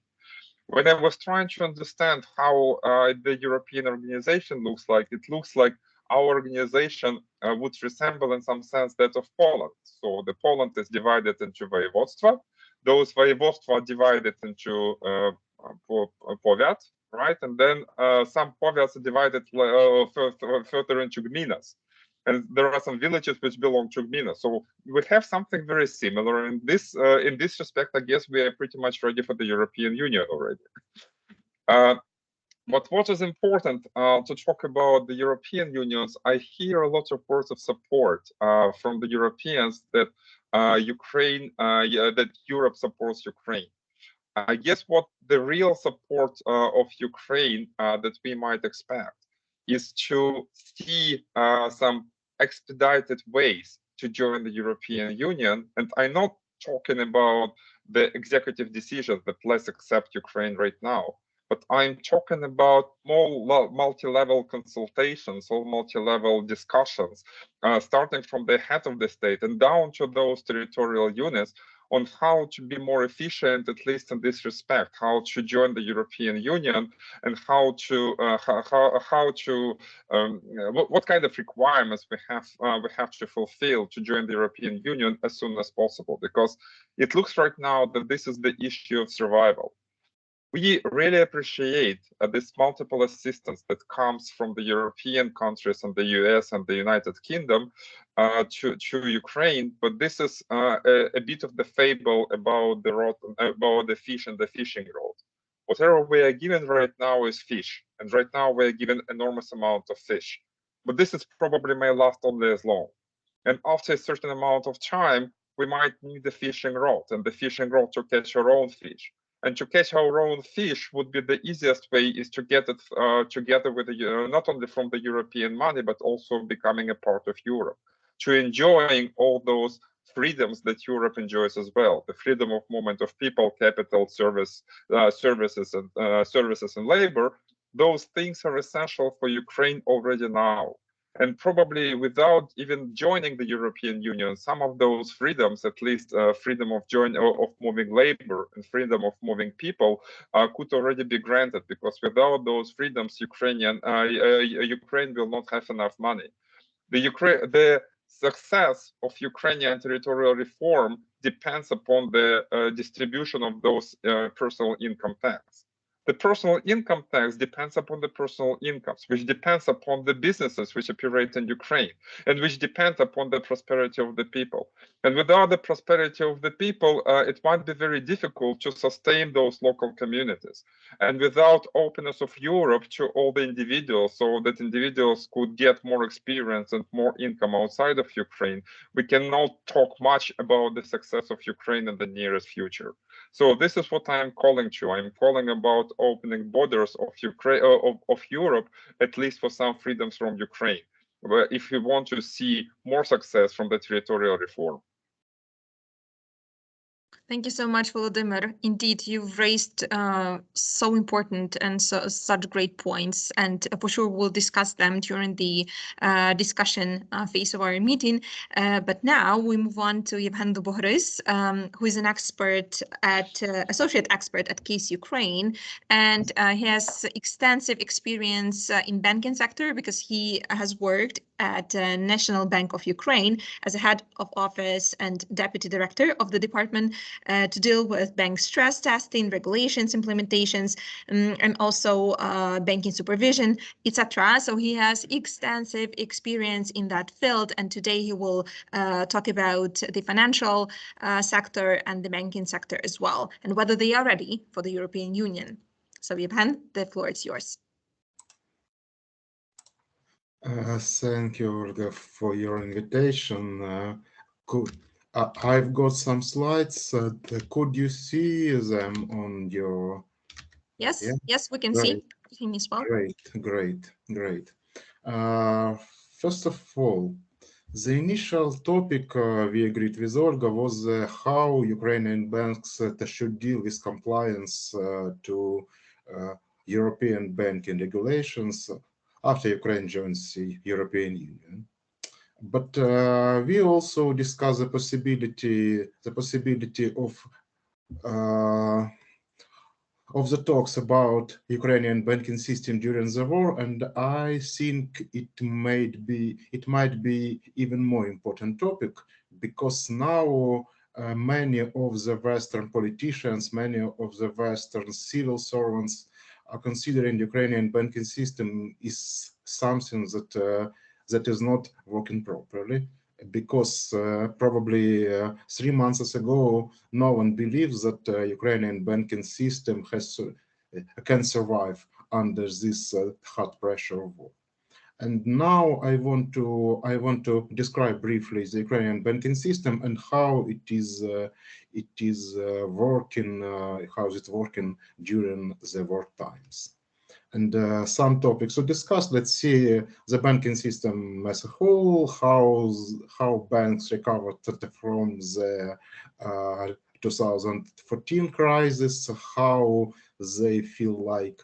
When I was trying to understand how the European organization looks like, it looks like our organization would resemble in some sense that of Poland. So the Poland is divided into voivodstva. Those voivodstva are divided into powiat, right? And then some powiats are divided further into gminas. And there are some villages which belong to gmina. So we have something very similar in this respect. I guess we are pretty much ready for the European Union already. But what is important to talk about the European unions, I hear a lot of words of support from the Europeans that that Europe supports Ukraine. I guess what the real support of Ukraine that we might expect is to see some expedited ways to join the European Union. And I'm not talking about the executive decisions that let's accept Ukraine right now, but I'm talking about more multi-level consultations or multi-level discussions, starting from the head of the state and down to those territorial units, on how to be more efficient, at least in this respect, how to join the European Union, and what kind of requirements we have to fulfill to join the European Union as soon as possible, because it looks right now that this is the issue of survival. We really appreciate this multiple assistance that comes from the European countries and the US and the United Kingdom to Ukraine, but this is a bit of the fable about the road, about the fish and the fishing rod. Whatever we are given right now is fish, and right now we are given enormous amount of fish. But this is probably may last only as long. And after a certain amount of time, we might need the fishing rod and the fishing rod to catch our own fish. And to catch our own fish would be the easiest way is to get it together with the, not only from the European money, but also becoming a part of Europe, to enjoying all those freedoms that Europe enjoys as well: the freedom of movement of people, capital, services and labor. Those things are essential for Ukraine already now. And probably without even joining the European Union, some of those freedoms, at least freedom of moving labor and freedom of moving people, could already be granted, because without those freedoms, Ukraine will not have enough money. The success of Ukrainian territorial reform depends upon the distribution of those personal income tax. The personal income tax depends upon the personal incomes, which depends upon the businesses which operate in Ukraine, and which depend upon the prosperity of the people. And without the prosperity of the people, it might be very difficult to sustain those local communities. And without openness of Europe to all the individuals, so that individuals could get more experience and more income outside of Ukraine, we cannot talk much about the success of Ukraine in the nearest future. So this is what I'm calling to. I'm calling about opening borders of Ukraine, of Europe, at least for some freedoms from Ukraine, if we want to see more success from the territorial reform.
Thank you so much, Volodymyr. Indeed, you've raised so important and such great points, and for sure we'll discuss them during the discussion phase of our meeting. But now we move on to Yevhen Dubohris, who is an expert at associate expert at Case Ukraine, and he has extensive experience in banking sector because he has worked at National Bank of Ukraine as a head of office and deputy director of the department to deal with bank stress testing, regulations, implementations, and also banking supervision, etc. So he has extensive experience in that field, and today he will talk about the financial sector and the banking sector as well, and whether they are ready for the European Union. So Yevhen, the floor is yours.
Thank you, Olga, for your invitation. I've got some slides. Could you see them on your?
Yes,
Yeah?
yes, we can
Great.
see him as well.
Great. First of all, the initial topic we agreed with Olga was how Ukrainian banks should deal with compliance to European banking regulations after Ukraine joins the European Union. But we also discussed the possibility of the talks about Ukrainian banking system during the war, and I think it might be even more important topic, because now many of the Western politicians, many of the Western civil servants are considering Ukrainian banking system is something that is not working properly, because probably 3 months ago, no one believes that Ukrainian banking system can survive under this hard pressure of war. And now I want to describe briefly the Ukrainian banking system and how it is working, how it's working during the war times. And some topics to discuss. Let's see the banking system as a whole, how banks recovered from the 2014 crisis, how they feel like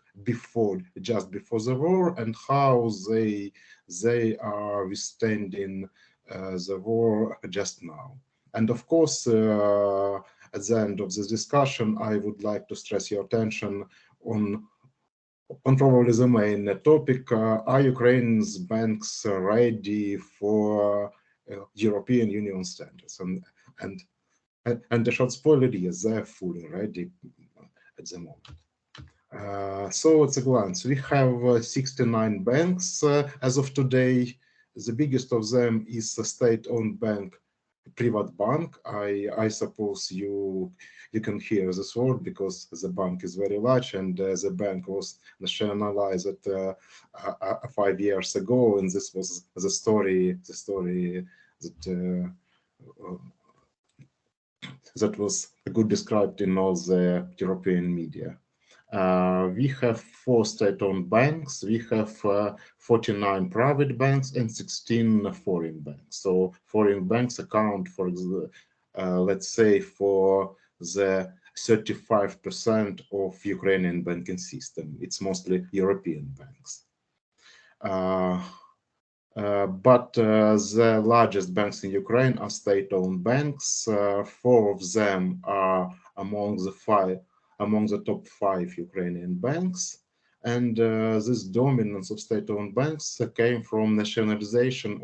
just before the war, and how they are withstanding the war just now. And of course, at the end of this discussion, I would like to stress your attention on probably the main topic: are Ukraine's banks ready for European Union standards? And the short spoiler is they're fully ready at the moment. So at a glance, we have 69 banks as of today. The biggest of them is a state-owned bank, Privatbank. I suppose you can hear this word because the bank is very large, and the bank was nationalized 5 years ago, and this was the story that that was good described in all the European media. We have 4 state-owned banks, we have 49 private banks, and 16 foreign banks. So foreign banks account for, let's say, for the 35% of Ukrainian banking system. It's mostly European banks. But the largest banks in Ukraine are state-owned banks. 4 of them are among the top 5 Ukrainian banks. And this dominance of state-owned banks came from nationalization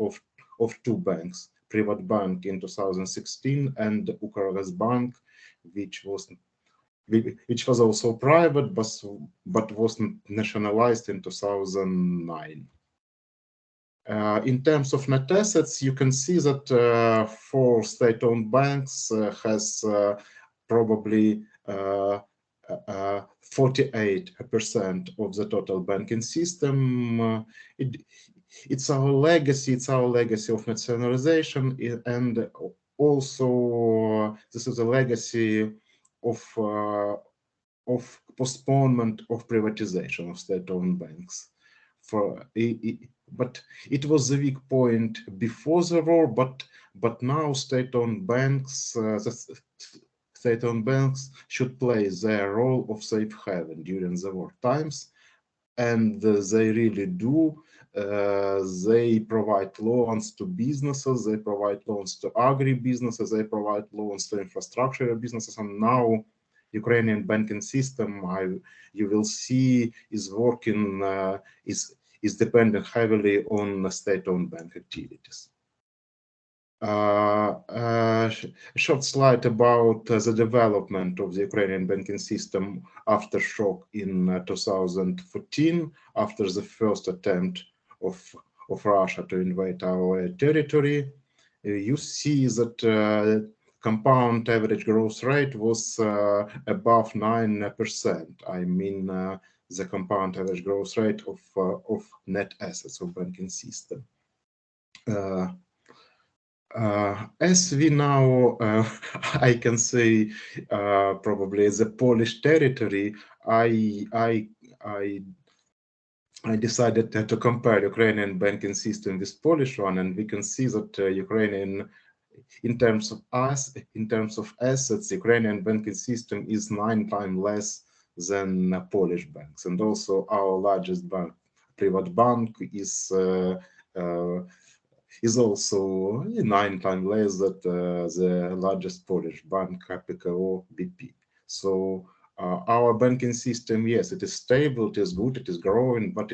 two banks, Privat Bank in 2016 and Bucharest Bank, which was also private, but was nationalized in 2009. In terms of net assets, you can see that 4 state-owned banks has probably 48% of the total banking system. It's our legacy. It's our legacy of nationalization, and also this is a legacy of postponement of privatization of state-owned banks. But it was a weak point before the war. But now state-owned banks, state-owned banks should play their role of safe haven during the war times, and they really do. They provide loans to businesses, they provide loans to agri-businesses, they provide loans to infrastructure businesses, and now Ukrainian banking system, you will see, is working, is dependent heavily on state-owned bank activities. A short slide about the development of the Ukrainian banking system after shock in 2014, after the first attempt of Russia to invade our territory. You see that compound average growth rate was above 9%. I mean, the compound average growth rate of net assets of banking system. As we now, I can say, probably the Polish territory, I decided to compare Ukrainian banking system with Polish one, and we can see that Ukrainian, in terms of assets, Ukrainian banking system is 9 times less than Polish banks, and also our largest bank, Privat Bank, is also 9 times less than the largest Polish bank, PKO BP. So our banking system, yes, it is stable, it is good, it is growing, but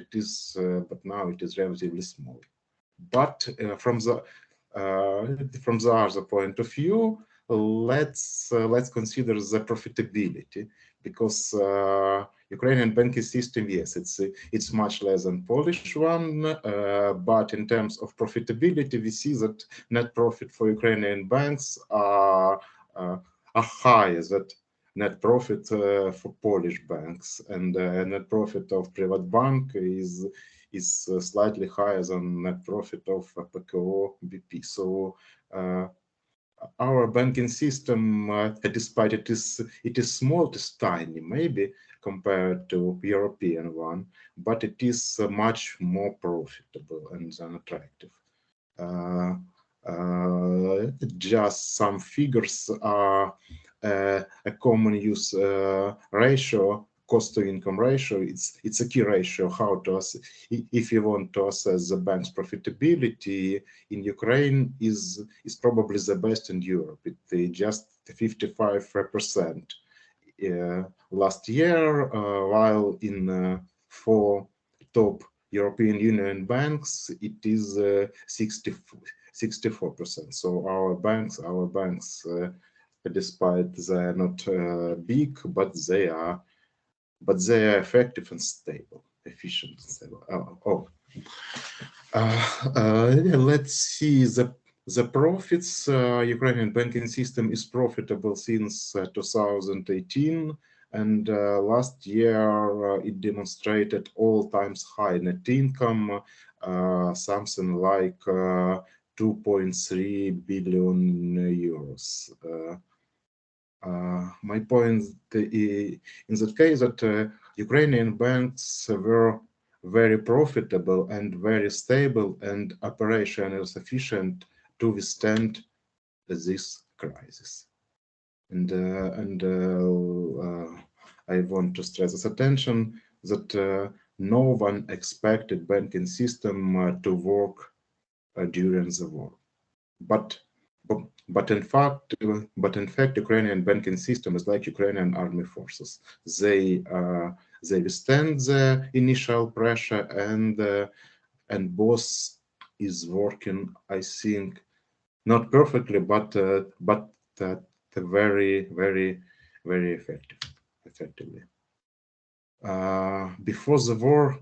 but now it is relatively small. But from the other point of view, let's consider the profitability, because Ukrainian banking system, yes, it's much less than Polish one, but in terms of profitability, we see that net profit for Ukrainian banks are higher than net profit for Polish banks, and net profit of Privat Bank is slightly higher than net profit of PKO BP. So our banking system, despite it is small, it is tiny, maybe compared to European one, but it is much more profitable and attractive. Just some figures are a common use ratio, cost to income ratio. It's a key ratio how to if you want to assess the bank's profitability in Ukraine is probably the best in Europe. It's just 55% last year, while in 4 top European Union banks it is 64%. So our banks, despite they're not big, but they are effective and stable, efficient and stable. Let's see the profits. Ukrainian banking system is profitable since 2018, and last year it demonstrated all-time high net income, something like 2.3 billion euros. My point in that case that Ukrainian banks were very profitable and very stable and operationally sufficient to withstand this crisis. And I want to stress this attention that no one expected banking system to work during the war, but in fact, Ukrainian banking system is like Ukrainian army forces. They withstand the initial pressure, and both is working, I think, not perfectly, but very, very, very effectively. Before the war,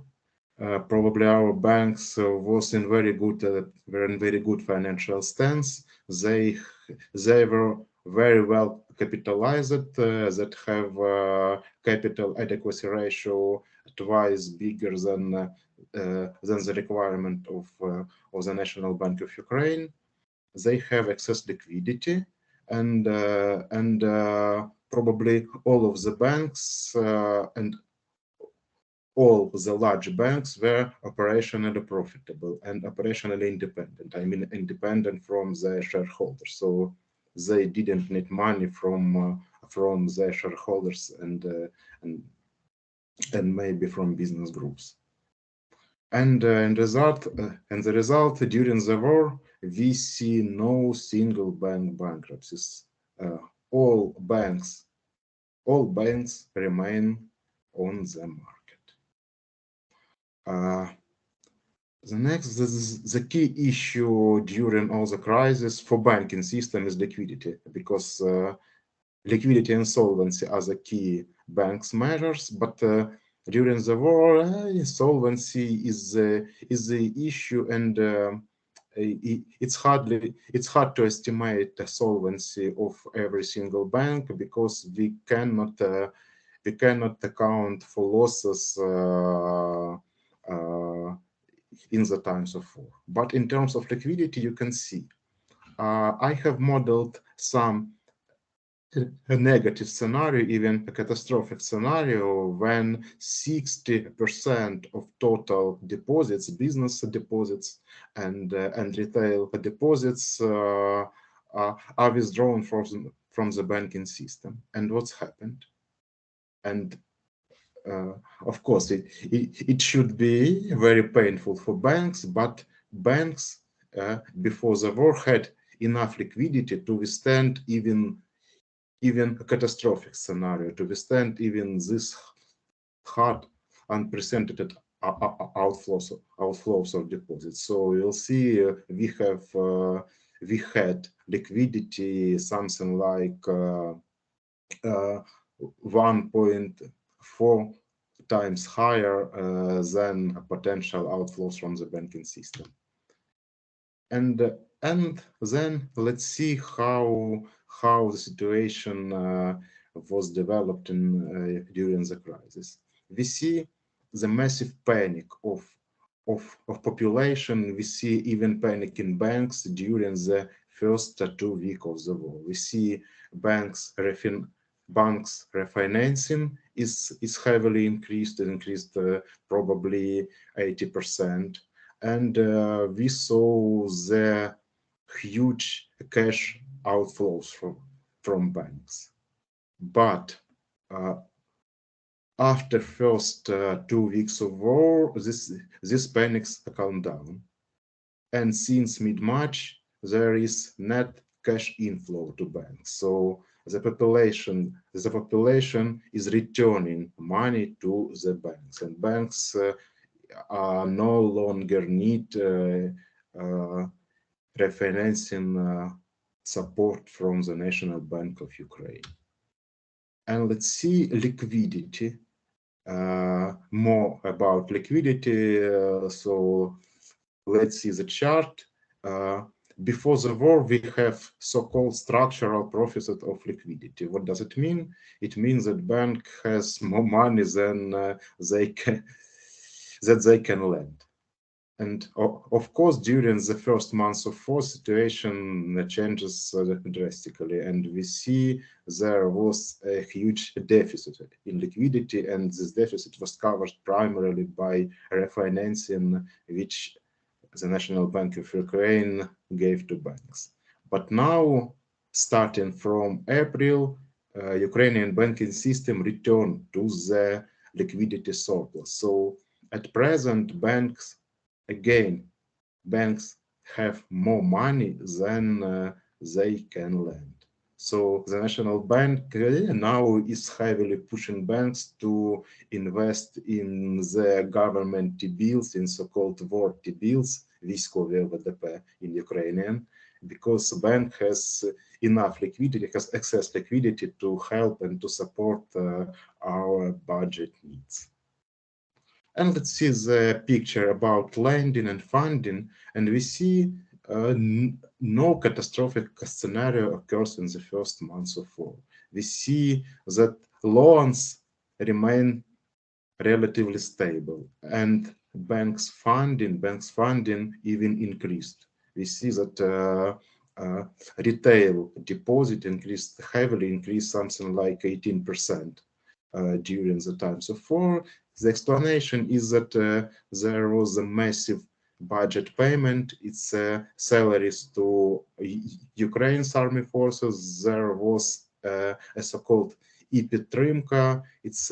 probably our banks was in very good financial stance. They were very well capitalized. That have capital adequacy ratio twice bigger than the requirement of the National Bank of Ukraine. They have excess liquidity, and probably all of the banks and all the large banks were operationally profitable and operationally independent. I mean, independent from their shareholders. So they didn't need money from their shareholders and maybe from business groups. And the result during the war, we see no single bank bankruptcies. All banks remain on the market. The key issue during all the crisis for banking system is liquidity, because liquidity and solvency are the key banks measures. But during the war, solvency is the issue, and it's hard to estimate the solvency of every single bank, because we cannot account for losses in the times of war. But in terms of liquidity, you can see I have modeled some a negative scenario, even a catastrophic scenario, when 60% of total deposits, business deposits and retail deposits are withdrawn from the banking system. And what's happened? And of course, it should be very painful for banks, but banks before the war had enough liquidity to withstand even a catastrophic scenario, to withstand even this hard, unprecedented outflows of deposits. So you'll see we had liquidity something like 1.4 times higher than potential outflows from the banking system. And then let's see how the situation was developed during the crisis. We see the massive panic of population. We see even panic in banks during the first 2 weeks of the war. We see banks refinancing is heavily increased. It increased probably 80%. And we saw the huge cash outflows from banks. But after first 2 weeks of war, this panics calmed down. And since mid-March, there is net cash inflow to banks. So the population is returning money to the banks, and banks no longer need refinancing support from the National Bank of Ukraine. And let's see liquidity, more about liquidity. So let's see the chart. Before the war, we have so-called structural deficit of liquidity. What does it mean? It means that bank has more money than they can lend. And of course, during the first months of war, situation changes drastically, and we see there was a huge deficit in liquidity, and this deficit was covered primarily by refinancing, which the National Bank of Ukraine gave to banks. But now, starting from April, Ukrainian banking system returned to the liquidity surplus. So at present, banks have more money than they can lend. So the National Bank now is heavily pushing banks to invest in the government T-bills, in so-called war T-bills, військові ВДП in Ukrainian, because the bank has enough liquidity, has excess liquidity to help and to support our budget needs. And let's see the picture about lending and funding, and we see no catastrophic scenario occurs in the first months of war. We see that loans remain relatively stable, and banks funding even increased. We see that retail deposit increased something like 18% during the times of war. The explanation is that there was a massive budget payment. It's salaries to Ukraine's army forces. There was a so-called Ipitrimka. It's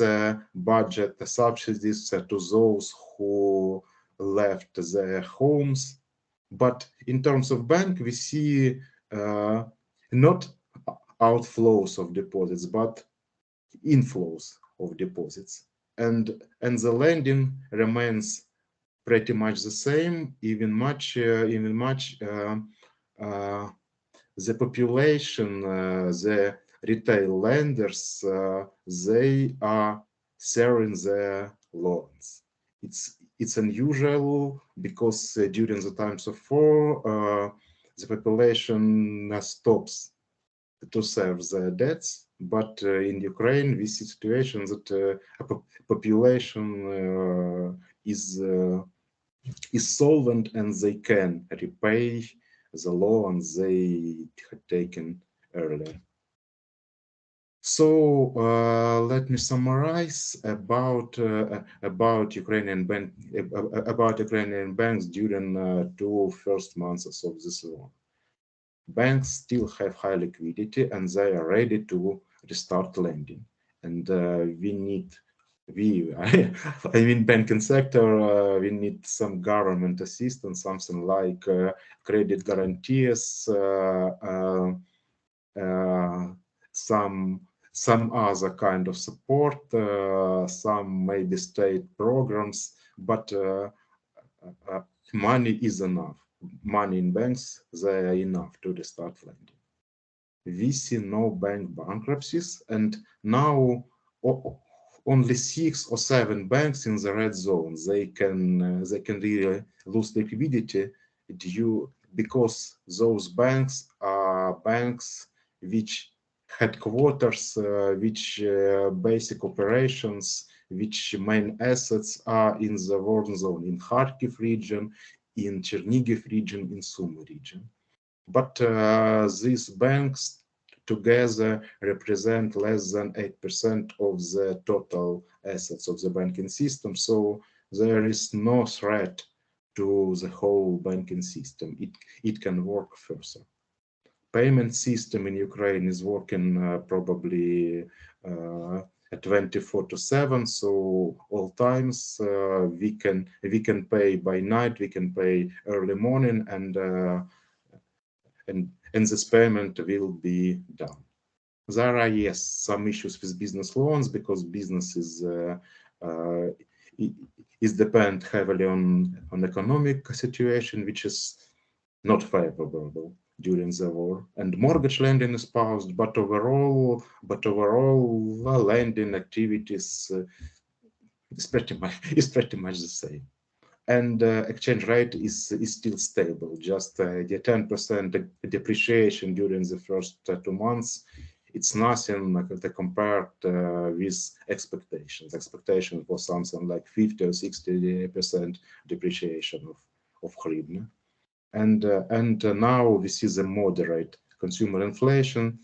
budget subsidies to those who left their homes. But in terms of bank, we see not outflows of deposits, but inflows of deposits. And the lending remains pretty much the same, even much the population, the retail lenders, they are sharing their loans. It's unusual because during the times of war, the population stops to serve their debts, but in Ukraine we see situations that population is solvent and they can repay the loans they had taken earlier. So let me summarize about Ukrainian banks during 2 first months of this war. Banks still have high liquidity and they are ready to restart lending. And I mean banking sector, we need some government assistance, something like credit guarantees, some other kind of support, some maybe state programs, but money is enough. Money in banks, they are enough to restart lending. We see no bank bankruptcies, and now only 6 or 7 banks in the red zone. They can really lose liquidity because those banks are banks which headquarters, which basic operations, which main assets are in the war zone, in Kharkiv region, in Chernigiv region, in Sumy region. But these banks together represent less than 8% of the total assets of the banking system. So there is no threat to the whole banking system. It can work further. Payment system in Ukraine is working probably at 24/7, so all times we can pay by night, we can pay early morning, and this payment will be done. There are, yes, some issues with business loans because businesses is depend heavily on economic situation, which is not favorable during the war, and mortgage lending is paused, but overall lending activities is pretty much the same. And exchange rate is still stable, just the 10% depreciation during the first 2 months. It's nothing compared with expectations. Expectation was something like 50 or 60% depreciation of hryvnia. And now we see the moderate consumer inflation.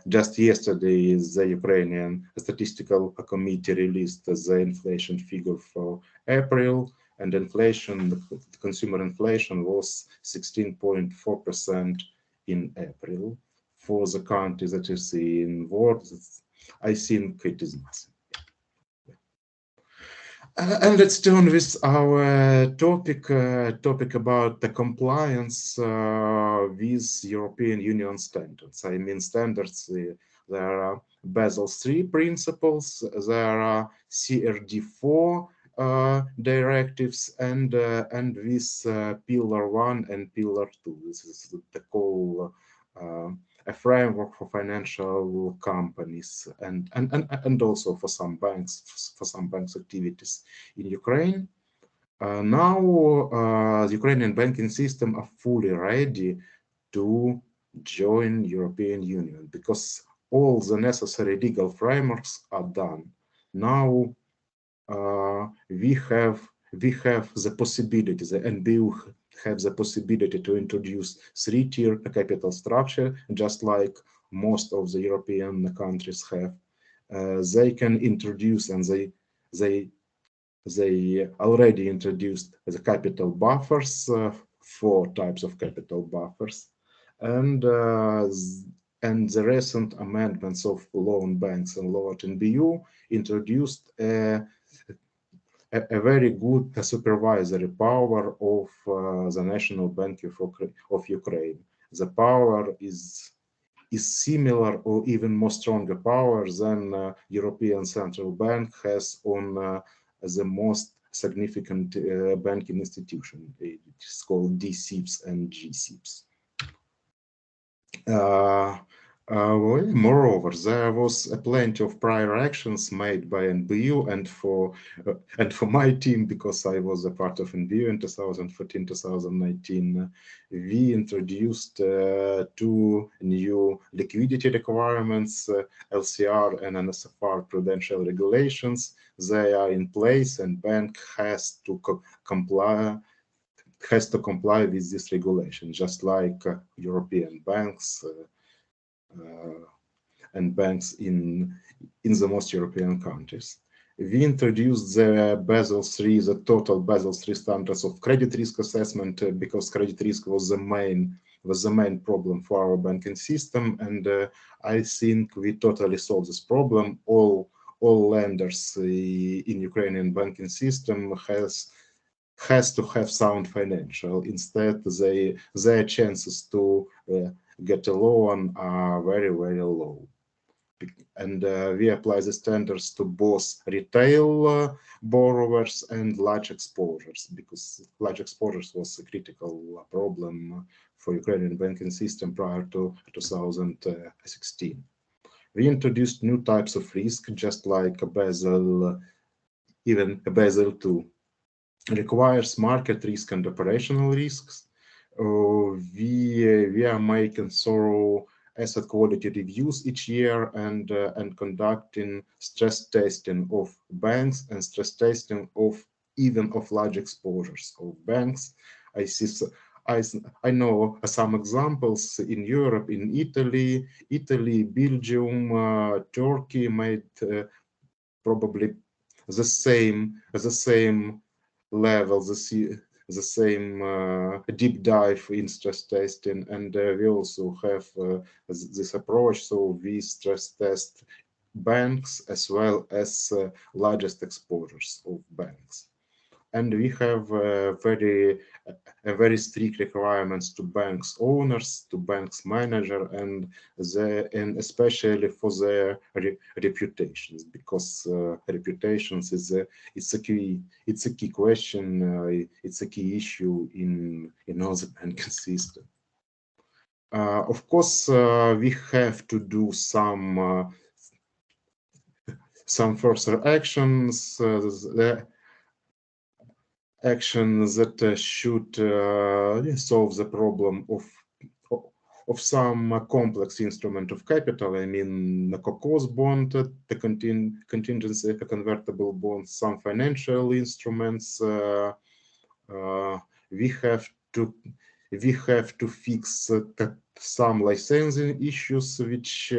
Just yesterday, the Ukrainian Statistical Committee released the inflation figure for April, and the consumer inflation was 16.4% in April. For the country that you see in war, I think it is nothing. And let's turn with our topic about the compliance with European Union standards. I mean standards. There are Basel III principles. There are CRD4 directives, and with Pillar 1 and Pillar 2. This is the call. A framework for financial companies and also for some banks activities in Ukraine. Now the Ukrainian banking system are fully ready to join European Union because all the necessary legal frameworks are done. Now we have the possibility, the NBU have the possibility to introduce three-tier capital structure, just like most of the European countries have. They can introduce, and they already introduced the capital buffers, 4 types of capital buffers, and the recent amendments of loan banks and law at NBU introduced a very good supervisory power of the National Bank of Ukraine. The power is similar or even more stronger power than European Central Bank has on the most significant banking institution. It's called DCIPs and GCIPs. Well, moreover, there was plenty of prior actions made by NBU and for my team, because I was a part of NBU in 2014-2019. We introduced 2 new liquidity requirements, LCR and NSFR prudential regulations. They are in place, and bank has to comply with this regulation, just like European banks and banks in the most European countries. We introduced the Basel III, the total Basel III standards of credit risk assessment, because credit risk was the main problem for our banking system, and I think we totally solved this problem. All lenders in Ukrainian banking system has to have sound financial. Instead, their chances to get a loan are very, very low. And we apply the standards to both retail borrowers and large exposures, because large exposures was a critical problem for Ukrainian banking system prior to 2016. We introduced new types of risk, just like a Basel, even a Basel II requires market risk and operational risks. We are making thorough asset quality reviews each year and conducting stress testing of banks and stress testing of large exposures of banks. I know some examples in Europe, in Italy, Belgium, Turkey made probably the same level, the same deep dive in stress testing, and we also have this approach. So we stress test banks as well as largest exposures of banks, and we have very strict requirements to banks owners, to banks manager, and especially for their reputations, because reputations is a key question. It's a key issue in all the banking system. Of course, we have to do some further actions. Actions that should solve the problem of some complex instrument of capital. I mean, the COCOS bond, the contingency convertible bonds, some financial instruments. We have to fix some licensing issues, which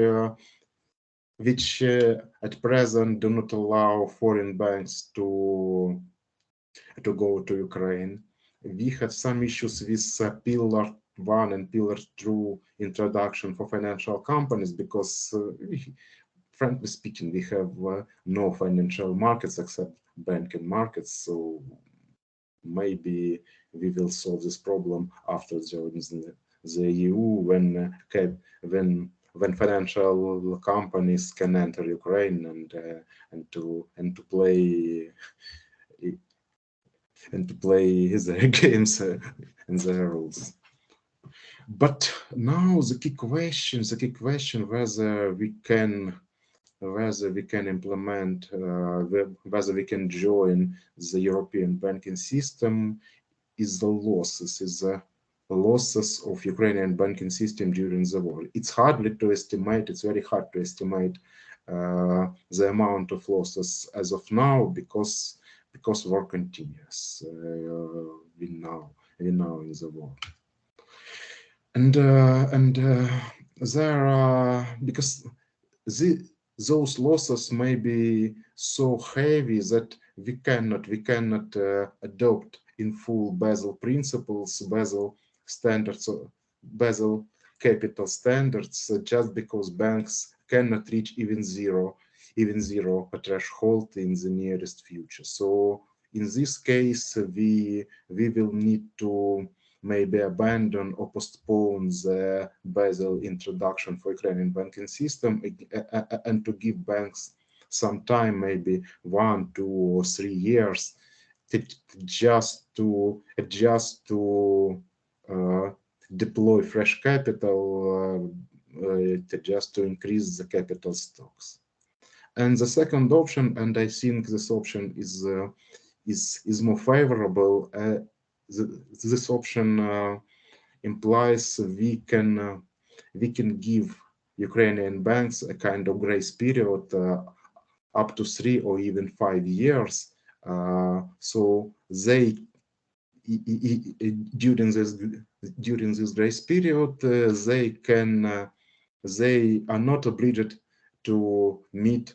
at present do not allow foreign banks to go to Ukraine. We have some issues with Pillar 1 and Pillar 2 introduction for financial companies, because frankly speaking, we have no financial markets banking markets. So maybe we will solve this problem after joining the EU when financial companies can enter Ukraine and to play their games and their rules. But now the key question whether we can implement, whether we can join the European banking system is the losses of Ukrainian banking system during the war. It's hardly to estimate, it's very hard to estimate the amount of losses as of now because war continues. We now in the war. And there are, because those losses may be so heavy that we cannot adopt in full Basel principles, Basel standards, Basel capital standards, just because banks cannot reach even zero threshold in the nearest future. So in this case, we will need to maybe abandon or postpone the Basel introduction for Ukrainian banking system and to give banks some time, maybe 1, 2, or 3 years, just to deploy fresh capital, just to increase the capital stocks. And the second option, and I think this option is more favorable. This option implies we can give Ukrainian banks a kind of grace period up to 3 or even 5 years, so they during this grace period they are not obliged to meet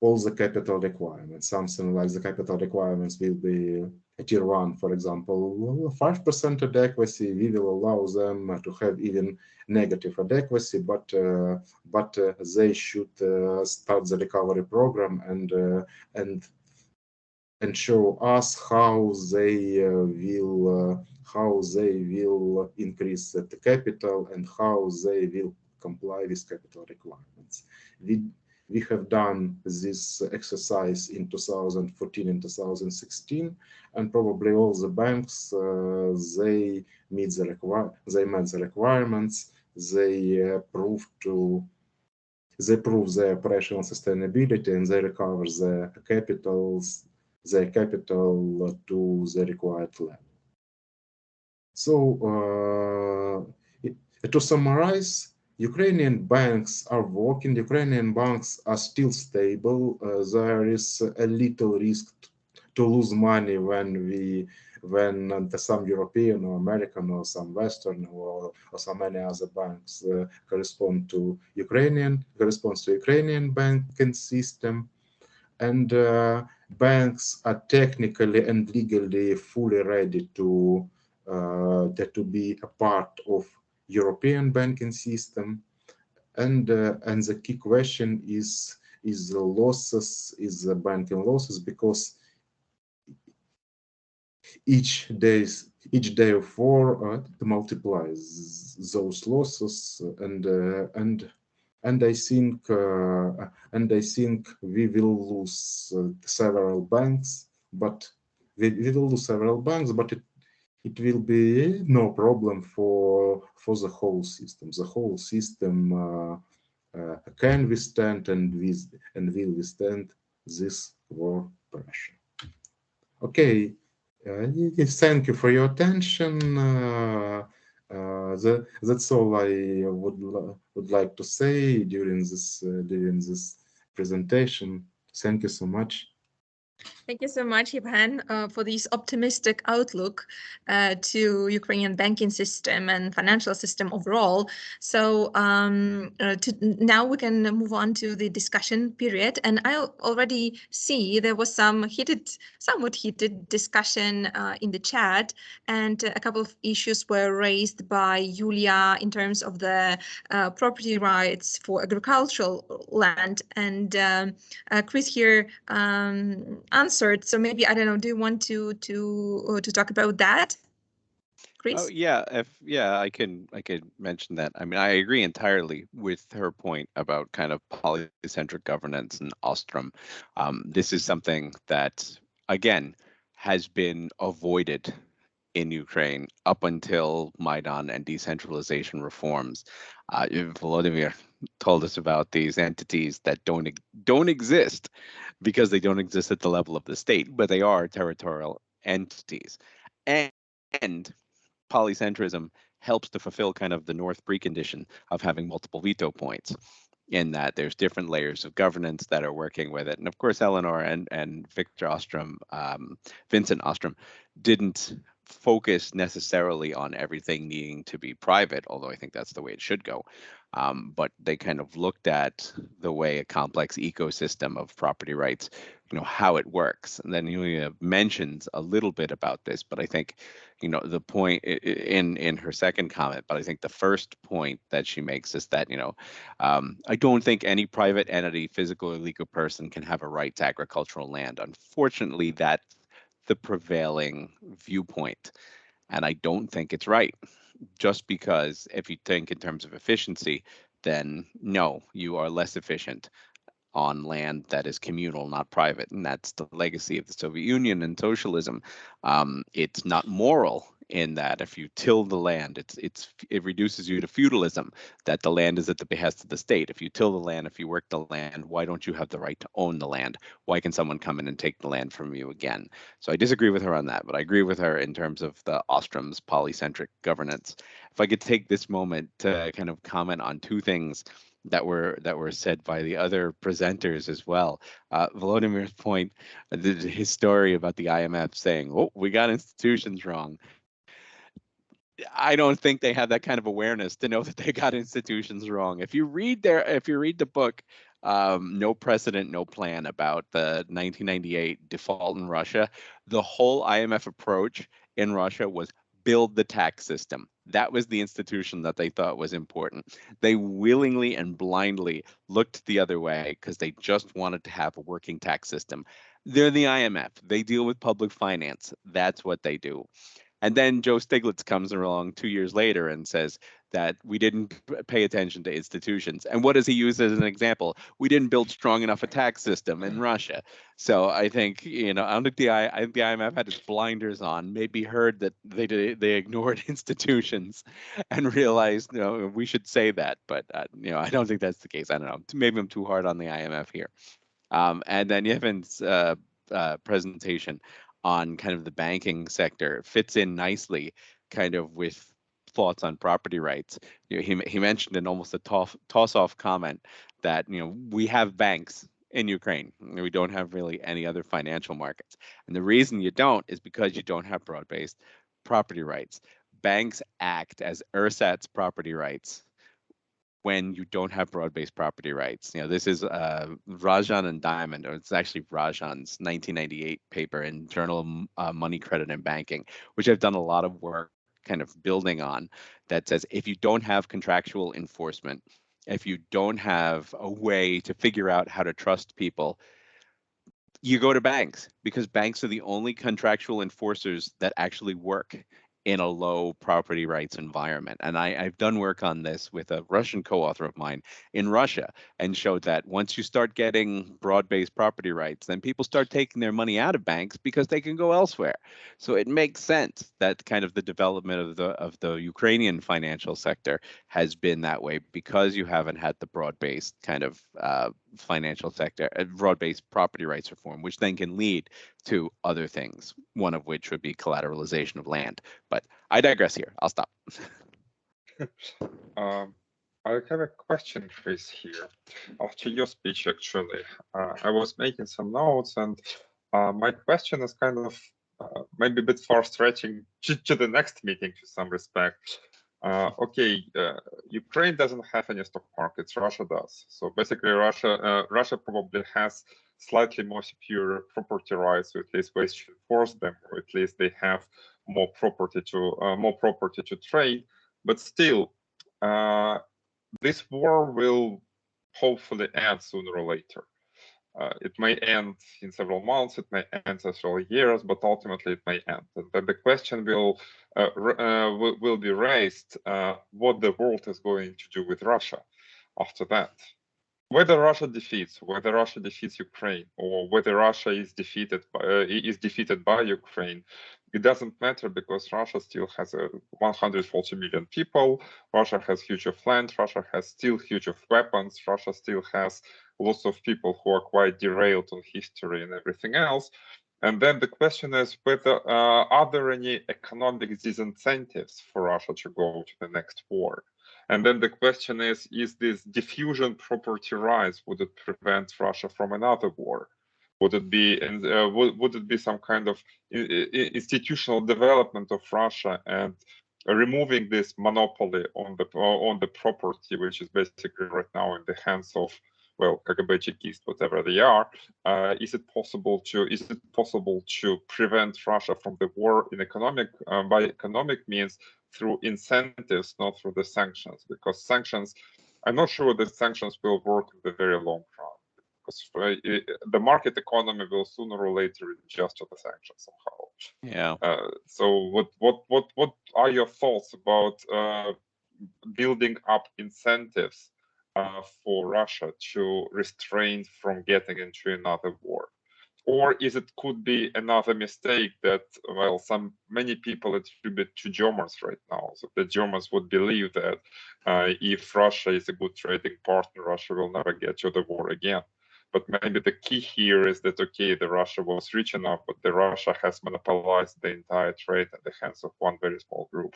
all the capital requirements. Something like the capital requirements will be a tier 1, for example, 5% adequacy. We will allow them to have even negative adequacy, but they should start the recovery program and show us how they will increase the capital and how they will comply with capital requirements. We have done this exercise in 2014 and 2016, and probably all the banks they met the requirements. They prove their operational sustainability, and they recover their capital to the required level. So to summarize, Ukrainian banks are working. Ukrainian banks are still stable. There is a little risk to lose money when some European or American or some Western or some any other banks corresponds to Ukrainian banking system, and banks are technically and legally fully ready to be a part of European banking system, and the key question is the losses, is the banking losses, because each day of war multiplies those losses, and I think we will lose several banks, but it will be no problem for the whole system. The whole system can withstand and will withstand this war pressure. Okay, thank you for your attention. That's all I would like to say during this presentation. Thank you so much.
Thank you so much, Ivan, for this optimistic outlook to Ukrainian banking system and financial system overall. So now we can move on to the discussion period. And I already see there was somewhat heated discussion in the chat, and a couple of issues were raised by Yulia in terms of the property rights for agricultural land. And Chris here answered. So maybe, I don't know, do you want to talk about that, Chris?
Oh yeah, I can mention that. I mean, I agree entirely with her point about kind of polycentric governance and Ostrom. This is something that again has been avoided in Ukraine up until Maidan and decentralization reforms. Volodymyr told us about these entities that don't exist because they don't exist at the level of the state, but they are territorial entities. And polycentrism helps to fulfill kind of the North precondition of having multiple veto points, in that there's different layers of governance that are working with it. And of course, Eleanor and Victor Ostrom, Vincent Ostrom, didn't focus necessarily on everything needing to be private, although I think that's the way it should go. But they kind of looked at the way a complex ecosystem of property rights, how it works. And then Yulia mentions a little bit about this, but I think, the point in her second comment, but I think the first point that she makes is that, I don't think any private entity, physical or legal person, can have a right to agricultural land. Unfortunately, that's the prevailing viewpoint. And I don't think it's right. Just because if you think in terms of efficiency, then no, you are less efficient on land that is communal, not private. And that's the legacy of the Soviet Union and socialism. It's not moral in that if you till the land, it reduces you to feudalism, that the land is at the behest of the state. If you till the land, if you work the land, why don't you have the right to own the land? Why can someone come in and take the land from you again? So I disagree with her on that, but I agree with her in terms of the Ostrom's polycentric governance. If I could take this moment to kind of comment on two things that were said by the other presenters as well. Volodymyr's point, his story about the IMF saying, "Oh, we got institutions wrong." I don't think they have that kind of awareness to know that they got institutions wrong. If you read the book, No Precedent, No Plan, about the 1998 default in Russia, the whole IMF approach in Russia was build the tax system. That was the institution that they thought was important. They willingly and blindly looked the other way because they just wanted to have a working tax system. They're the IMF. They deal with public finance. That's what they do. And then Joe Stiglitz comes along 2 years later and says that we didn't pay attention to institutions. And what does he use as an example? We didn't build strong enough a tax system in Russia. So I think, I don't think the IMF had its blinders on, maybe heard that they ignored institutions and realized, we should say that. But, I don't think that's the case. I don't know. Maybe I'm too hard on the IMF here. And then Yevin's presentation on kind of the banking sector fits in nicely kind of with thoughts on property rights. He mentioned in almost a toss-off comment that, we have banks in Ukraine. We don't have really any other financial markets. And the reason you don't is because you don't have broad-based property rights. Banks act as ersatz property rights when you don't have broad-based property rights. This is Rajan and Diamond, or it's actually Rajan's 1998 paper in Journal of Money, Credit, and Banking, which I've done a lot of work kind of building on, that says if you don't have contractual enforcement, if you don't have a way to figure out how to trust people, you go to banks, because banks are the only contractual enforcers that actually work in a low property rights environment. And I've done work on this with a Russian co-author of mine in Russia, and showed that once you start getting broad-based property rights, then people start taking their money out of banks because they can go elsewhere. So it makes sense that kind of the development of the Ukrainian financial sector has been that way, because you haven't had the broad-based kind of financial sector, broad-based property rights reform, which then can lead to other things, one of which would be collateralization of land. But I digress here. I'll stop.
I have a question, Chris, here. After your speech, actually, I was making some notes, and my question is kind of maybe a bit far-stretching to the next meeting to some respect. Ukraine doesn't have any stock markets. Russia does. So basically, Russia probably has slightly more superior property rights, or at least ways to enforce them, or at least they have more property to trade. But still, this war will hopefully end sooner or later. It may end in several months, it may end several years, but ultimately it may end. And then the question will be raised: what the world is going to do with Russia after that. Whether Russia defeats Ukraine, or whether Russia is defeated by Ukraine, it doesn't matter, because Russia still has 140 million people. Russia has huge of land. Russia has still huge of weapons. Russia still has lots of people who are quite derailed on history and everything else. And then the question is whether are there any economic disincentives for Russia to go to the next war? And then the question is this diffusion property rights, would it prevent Russia from another war? Would it be would it be some kind of institutional development of Russia and removing this monopoly on the property, which is basically right now in the hands of, well, KGB Chekists, whatever they are? Is it possible to prevent Russia from the war in by economic means, through incentives, not through the sanctions? Because sanctions, I'm not sure that sanctions will work in the very long run, because the market economy will sooner or later adjust to the sanctions somehow.
Yeah.
So what are your thoughts about building up incentives for Russia to restrain from getting into another war? Or could be another mistake that, well, many people attribute to Germans right now. So the Germans would believe that if Russia is a good trading partner, Russia will never get to the war again. But maybe the key here is that, okay, the Russia was rich enough, but the Russia has monopolized the entire trade in the hands of one very small group.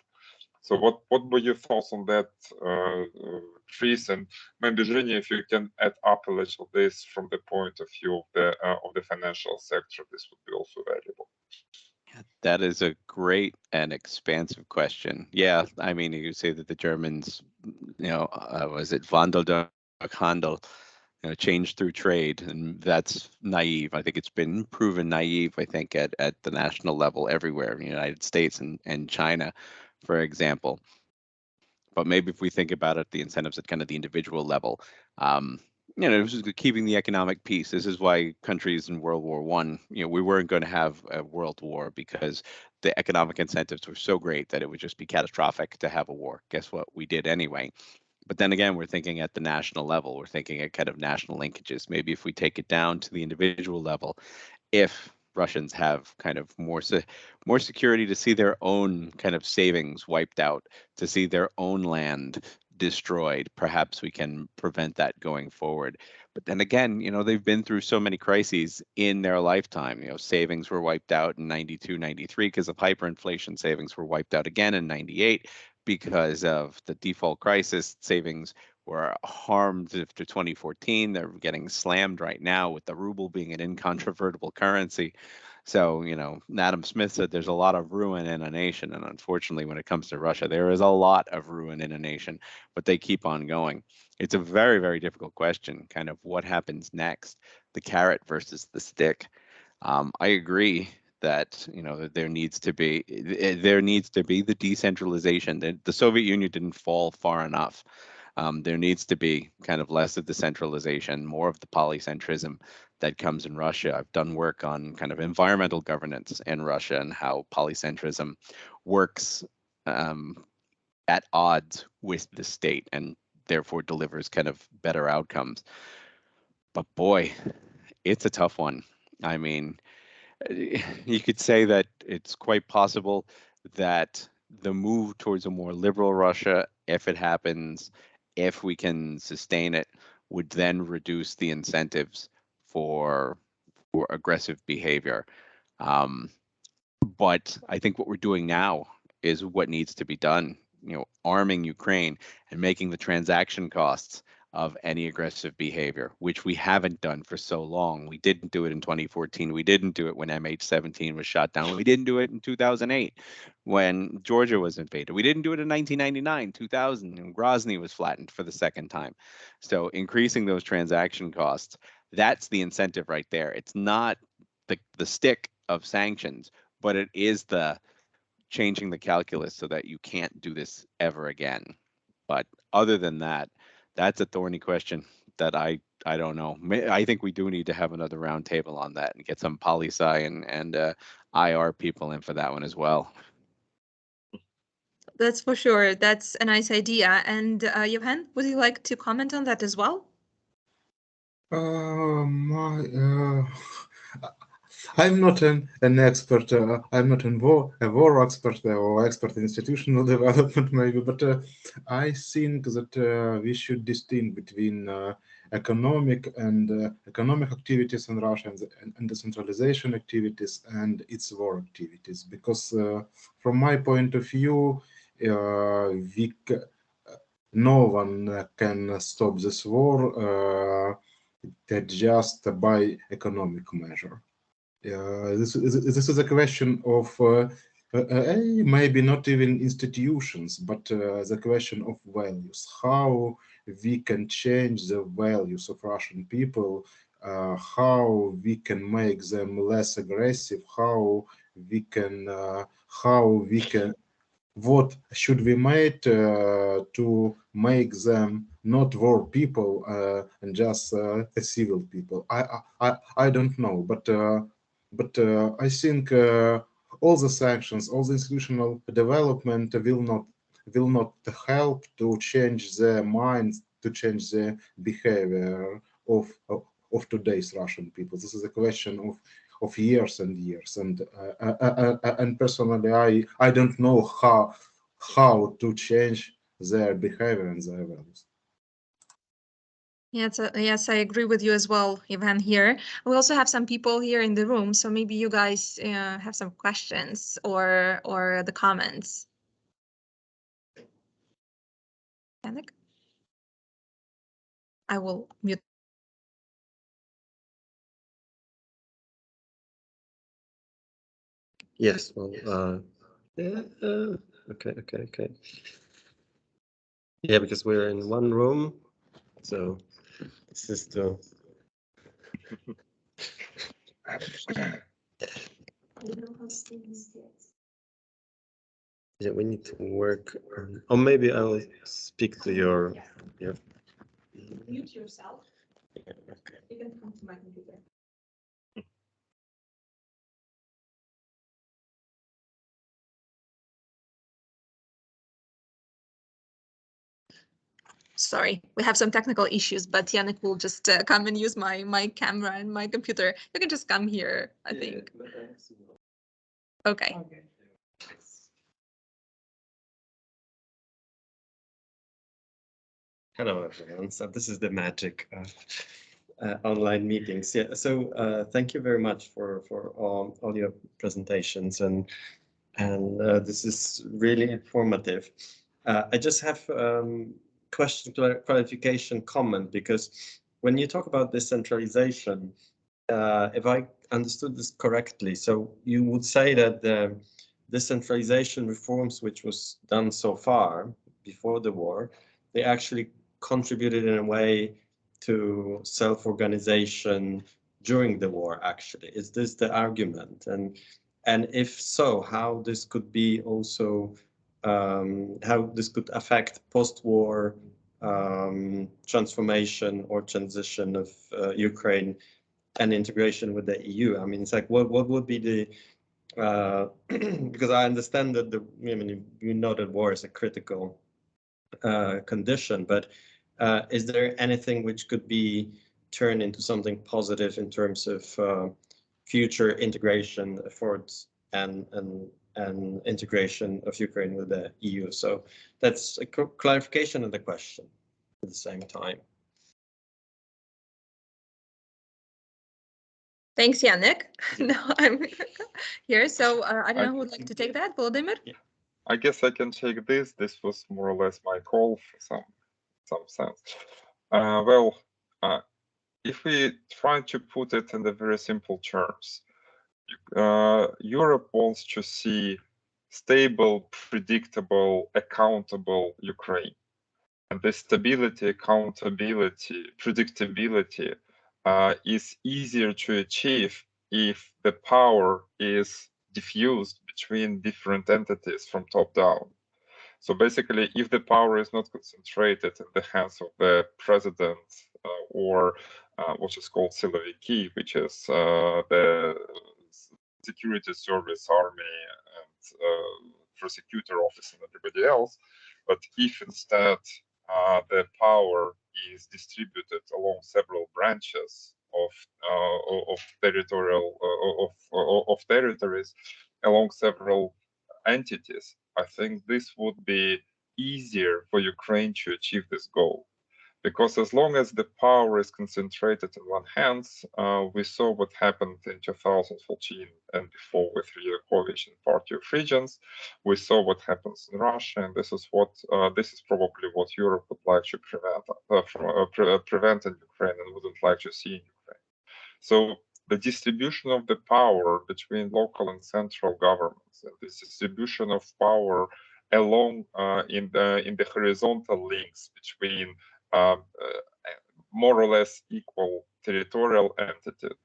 So what were your thoughts on that, Chris? And maybe Zhenya, if you can add up a little this from the point of view of the financial sector, this would be also valuable.
That is a great and expansive question. Yeah, I mean, you say that the Germans, was it Wandel durch Handel, change through trade, and that's naive. I think it's been proven naive, I think, at the national level everywhere, in the United States and China, for example. But maybe if we think about it, the incentives at kind of the individual level, this is keeping the economic peace. This is why countries in World War I, we weren't going to have a world war, because the economic incentives were so great that it would just be catastrophic to have a war. Guess what? We did anyway. But then again, we're thinking at the national level. We're thinking at kind of national linkages. Maybe if we take it down to the individual level, if Russians have kind of more security to see their own kind of savings wiped out, to see their own land destroyed, perhaps we can prevent that going forward. But then again, they've been through so many crises in their lifetime. Savings were wiped out in 92, 93 because of hyperinflation. Savings were wiped out again in 98 because of the default crisis. Savings were harmed after 2014. They're getting slammed right now with the ruble being an incontrovertible currency. So, Adam Smith said there's a lot of ruin in a nation. And unfortunately, when it comes to Russia, there is a lot of ruin in a nation, but they keep on going. It's a very, very difficult question, kind of what happens next, the carrot versus the stick. I agree that there needs to be the decentralization. The Soviet Union didn't fall far enough. There needs to be kind of less of the centralization, more of the polycentrism that comes in Russia. I've done work on kind of environmental governance in Russia and how polycentrism works at odds with the state and therefore delivers kind of better outcomes. But boy, it's a tough one. I mean, you could say that it's quite possible that the move towards a more liberal Russia, if it happens, if we can sustain it, would then reduce the incentives for aggressive behavior. But I think what we're doing now is what needs to be done. Arming Ukraine and making the transaction costs of any aggressive behavior, which we haven't done for so long. We didn't do it in 2014. We didn't do it when MH17 was shot down. We didn't do it in 2008 when Georgia was invaded. We didn't do it in 1999, 2000, and Grozny was flattened for the second time. So increasing those transaction costs, that's the incentive right there. It's not the stick of sanctions, but it is the changing the calculus so that you can't do this ever again. But other than that, that's a thorny question. that I don't know. I think we do need to have another roundtable on that and get some poli-sci and IR people in for that one as well.
That's for sure. That's a nice idea. And Johan, would you like to comment on that as well?
I'm not an expert. I'm not a war expert or expert in institutional development, maybe, but I think that we should distinguish between economic activities in Russia and decentralization activities and its war activities. Because from my point of view, no one can stop this war just by economic measure. This is a question of maybe not even institutions, but the question of values. How we can change the values of Russian people, how we can make them less aggressive, how we can, what should we make to make them not war people and just civil people? I don't know, but I think all the sanctions, all the institutional development will not help to change their minds, to change the behavior of today's Russian people. This is a question of years and years, and personally, I don't know how to change their behavior and their values.
Yes, I agree with you as well, Ivan. Here, we also have some people here in the room, so maybe you guys have some questions or the comments. Yannick? I will mute.
Yes, well, yeah, okay. Yeah, because we're in one room, so this is the. Yeah, we need to work on, or maybe I'll speak to your.
Mute yourself.
Yeah, okay.
You can come to my computer. Sorry, we have some technical issues, but Yannick will just come and use my camera and my computer. You can just come here, I think. Okay.
Hello, everyone. So this is the magic of online meetings. Yeah. So thank you very much for all your presentations, and this is really informative. I just have question, clarification, comment, because when you talk about decentralization, if I understood this correctly, so you would say that the decentralization reforms which was done so far before the war, they actually contributed in a way to self-organization during the war, actually. Is this the argument? And if so, how this could be also, how this could affect post-war transformation or transition of Ukraine and integration with the EU? I mean, it's like, what would be the, because I understand that I mean, you know that war is a critical condition, but is there anything which could be turned into something positive in terms of future integration efforts and integration of Ukraine with the EU? So that's a clarification of the question at the same time.
Thanks, Yannick. No, I'm here. So I don't know who would like to take that, Volodymyr?
Yeah. I guess I can take this. This was more or less my call for some sense. Well, if we try to put it in the very simple terms, Europe wants to see stable, predictable, accountable Ukraine. And the stability, accountability, predictability is easier to achieve if the power is diffused between different entities from top down. So basically, if the power is not concentrated in the hands of the president or what is called siloviki, which is the security service, army, and prosecutor office, and everybody else. But if instead the power is distributed along several branches of territorial of territories, along several entities, I think this would be easier for Ukraine to achieve this goal. Because as long as the power is concentrated in one hands, we saw what happened in 2014 and before with Yanukovych and Party of Regions. We saw what happens in Russia, and this is probably what Europe would like to prevent in Ukraine and wouldn't like to see in Ukraine. So the distribution of the power between local and central governments, and the distribution of power along in the horizontal links between more or less equal territorial entities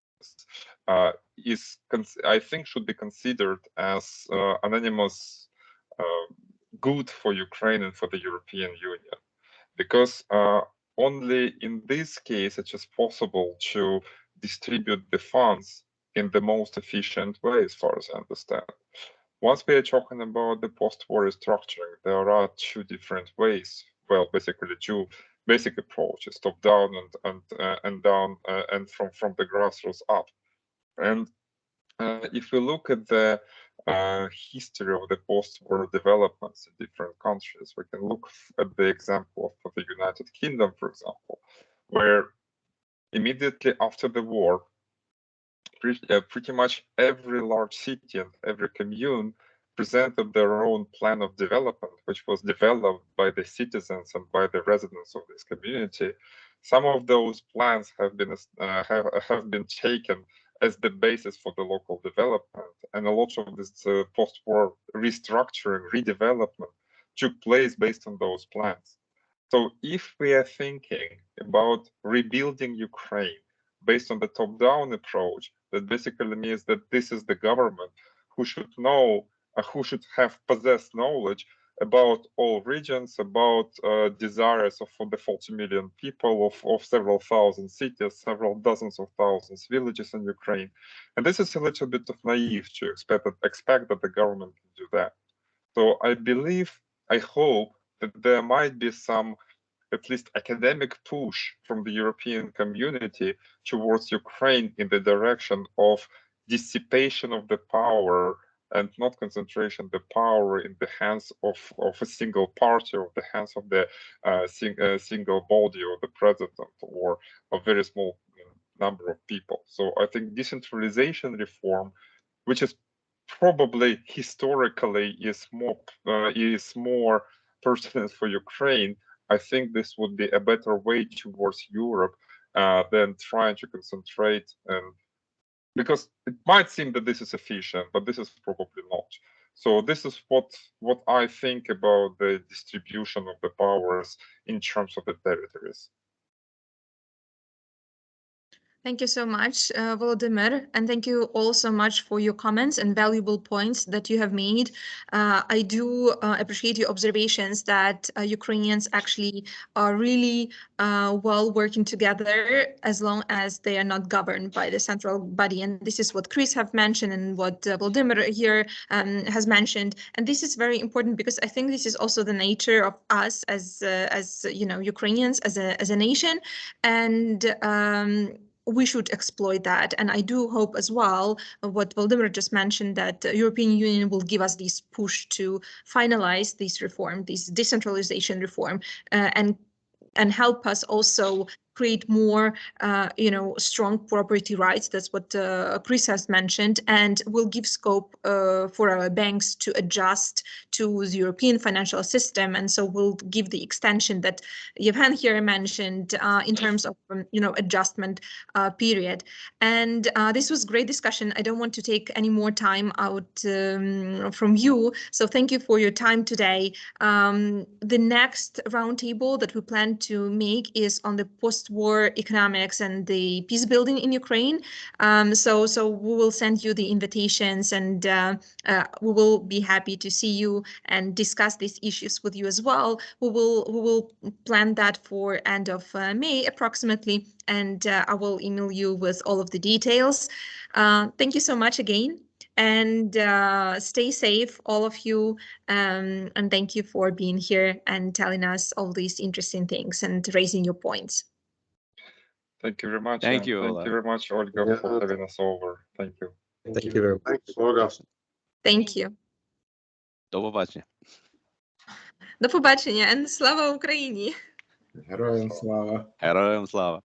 I think should be considered as anonymous good for Ukraine and for the European Union, because only in this case it is possible to distribute the funds in the most efficient way, as far as I understand. Once we are talking about the post-war restructuring, there are two different ways. Well, basically two basic approaches: top-down and down, and from the grassroots up. And if we look at the history of the post-war developments in different countries, we can look at the example of the United Kingdom, for example, where immediately after the war, pretty much every large city and every commune presented their own plan of development, which was developed by the citizens and by the residents of this community. Some of those plans have been taken as the basis for the local development, and a lot of this post-war restructuring, redevelopment took place based on those plans. So if we are thinking about rebuilding Ukraine based on the top-down approach, that basically means that this is the government who should know, who should have possessed knowledge about all regions, about desires of the 40 million people of several thousand cities, several dozens of thousands villages in Ukraine. And this is a little bit of naive to expect that the government can do that. So I hope that there might be some at least academic push from the European community towards Ukraine in the direction of dissipation of the power and not concentration the power in the hands of a single party or the hands of the single body or the president or a very small number of people. So I think decentralization reform, which is probably historically is more pertinent for Ukraine, I think this would be a better way towards Europe than trying to concentrate, and because it might seem that this is efficient, but this is probably not. So this is what I think about the distribution of the powers in terms of the territories.
Thank you so much, Volodymyr, and thank you all so much for your comments and valuable points that you have made. I do appreciate your observations that Ukrainians actually are really well working together as long as they are not governed by the central body. And this is what Chris have mentioned and what Volodymyr here has mentioned. And this is very important because I think this is also the nature of us as you know, Ukrainians as a nation. And we should exploit that. And I do hope as well, what Volodymyr just mentioned, that the European Union will give us this push to finalize this reform, this decentralization reform, and help us also create more, strong property rights. That's what Chris has mentioned, and will give scope for our banks to adjust to the European financial system. And so we'll give the extension that Yevhen here mentioned in terms of, adjustment period. And this was great discussion. I don't want to take any more time out from you. So thank you for your time today. The next roundtable that we plan to make is on the post post-war economics and the peace building in Ukraine. So we will send you the invitations, and we will be happy to see you and discuss these issues with you as well. We will plan that for end of May approximately, and I will email you with all of the details. Thank you so much again, and stay safe, all of you, and thank you for being here and telling us all these interesting things and raising your points.
Thank you very much.
Thank you,
Thank
Ola.
you very much, Olga,
Yeah.
for having us over. Thank you.
Thank you very much.
Thank you, Olga.
Thank you.
До побачення.
До побачення, and слава Україні!
Героям слава.
Героям слава.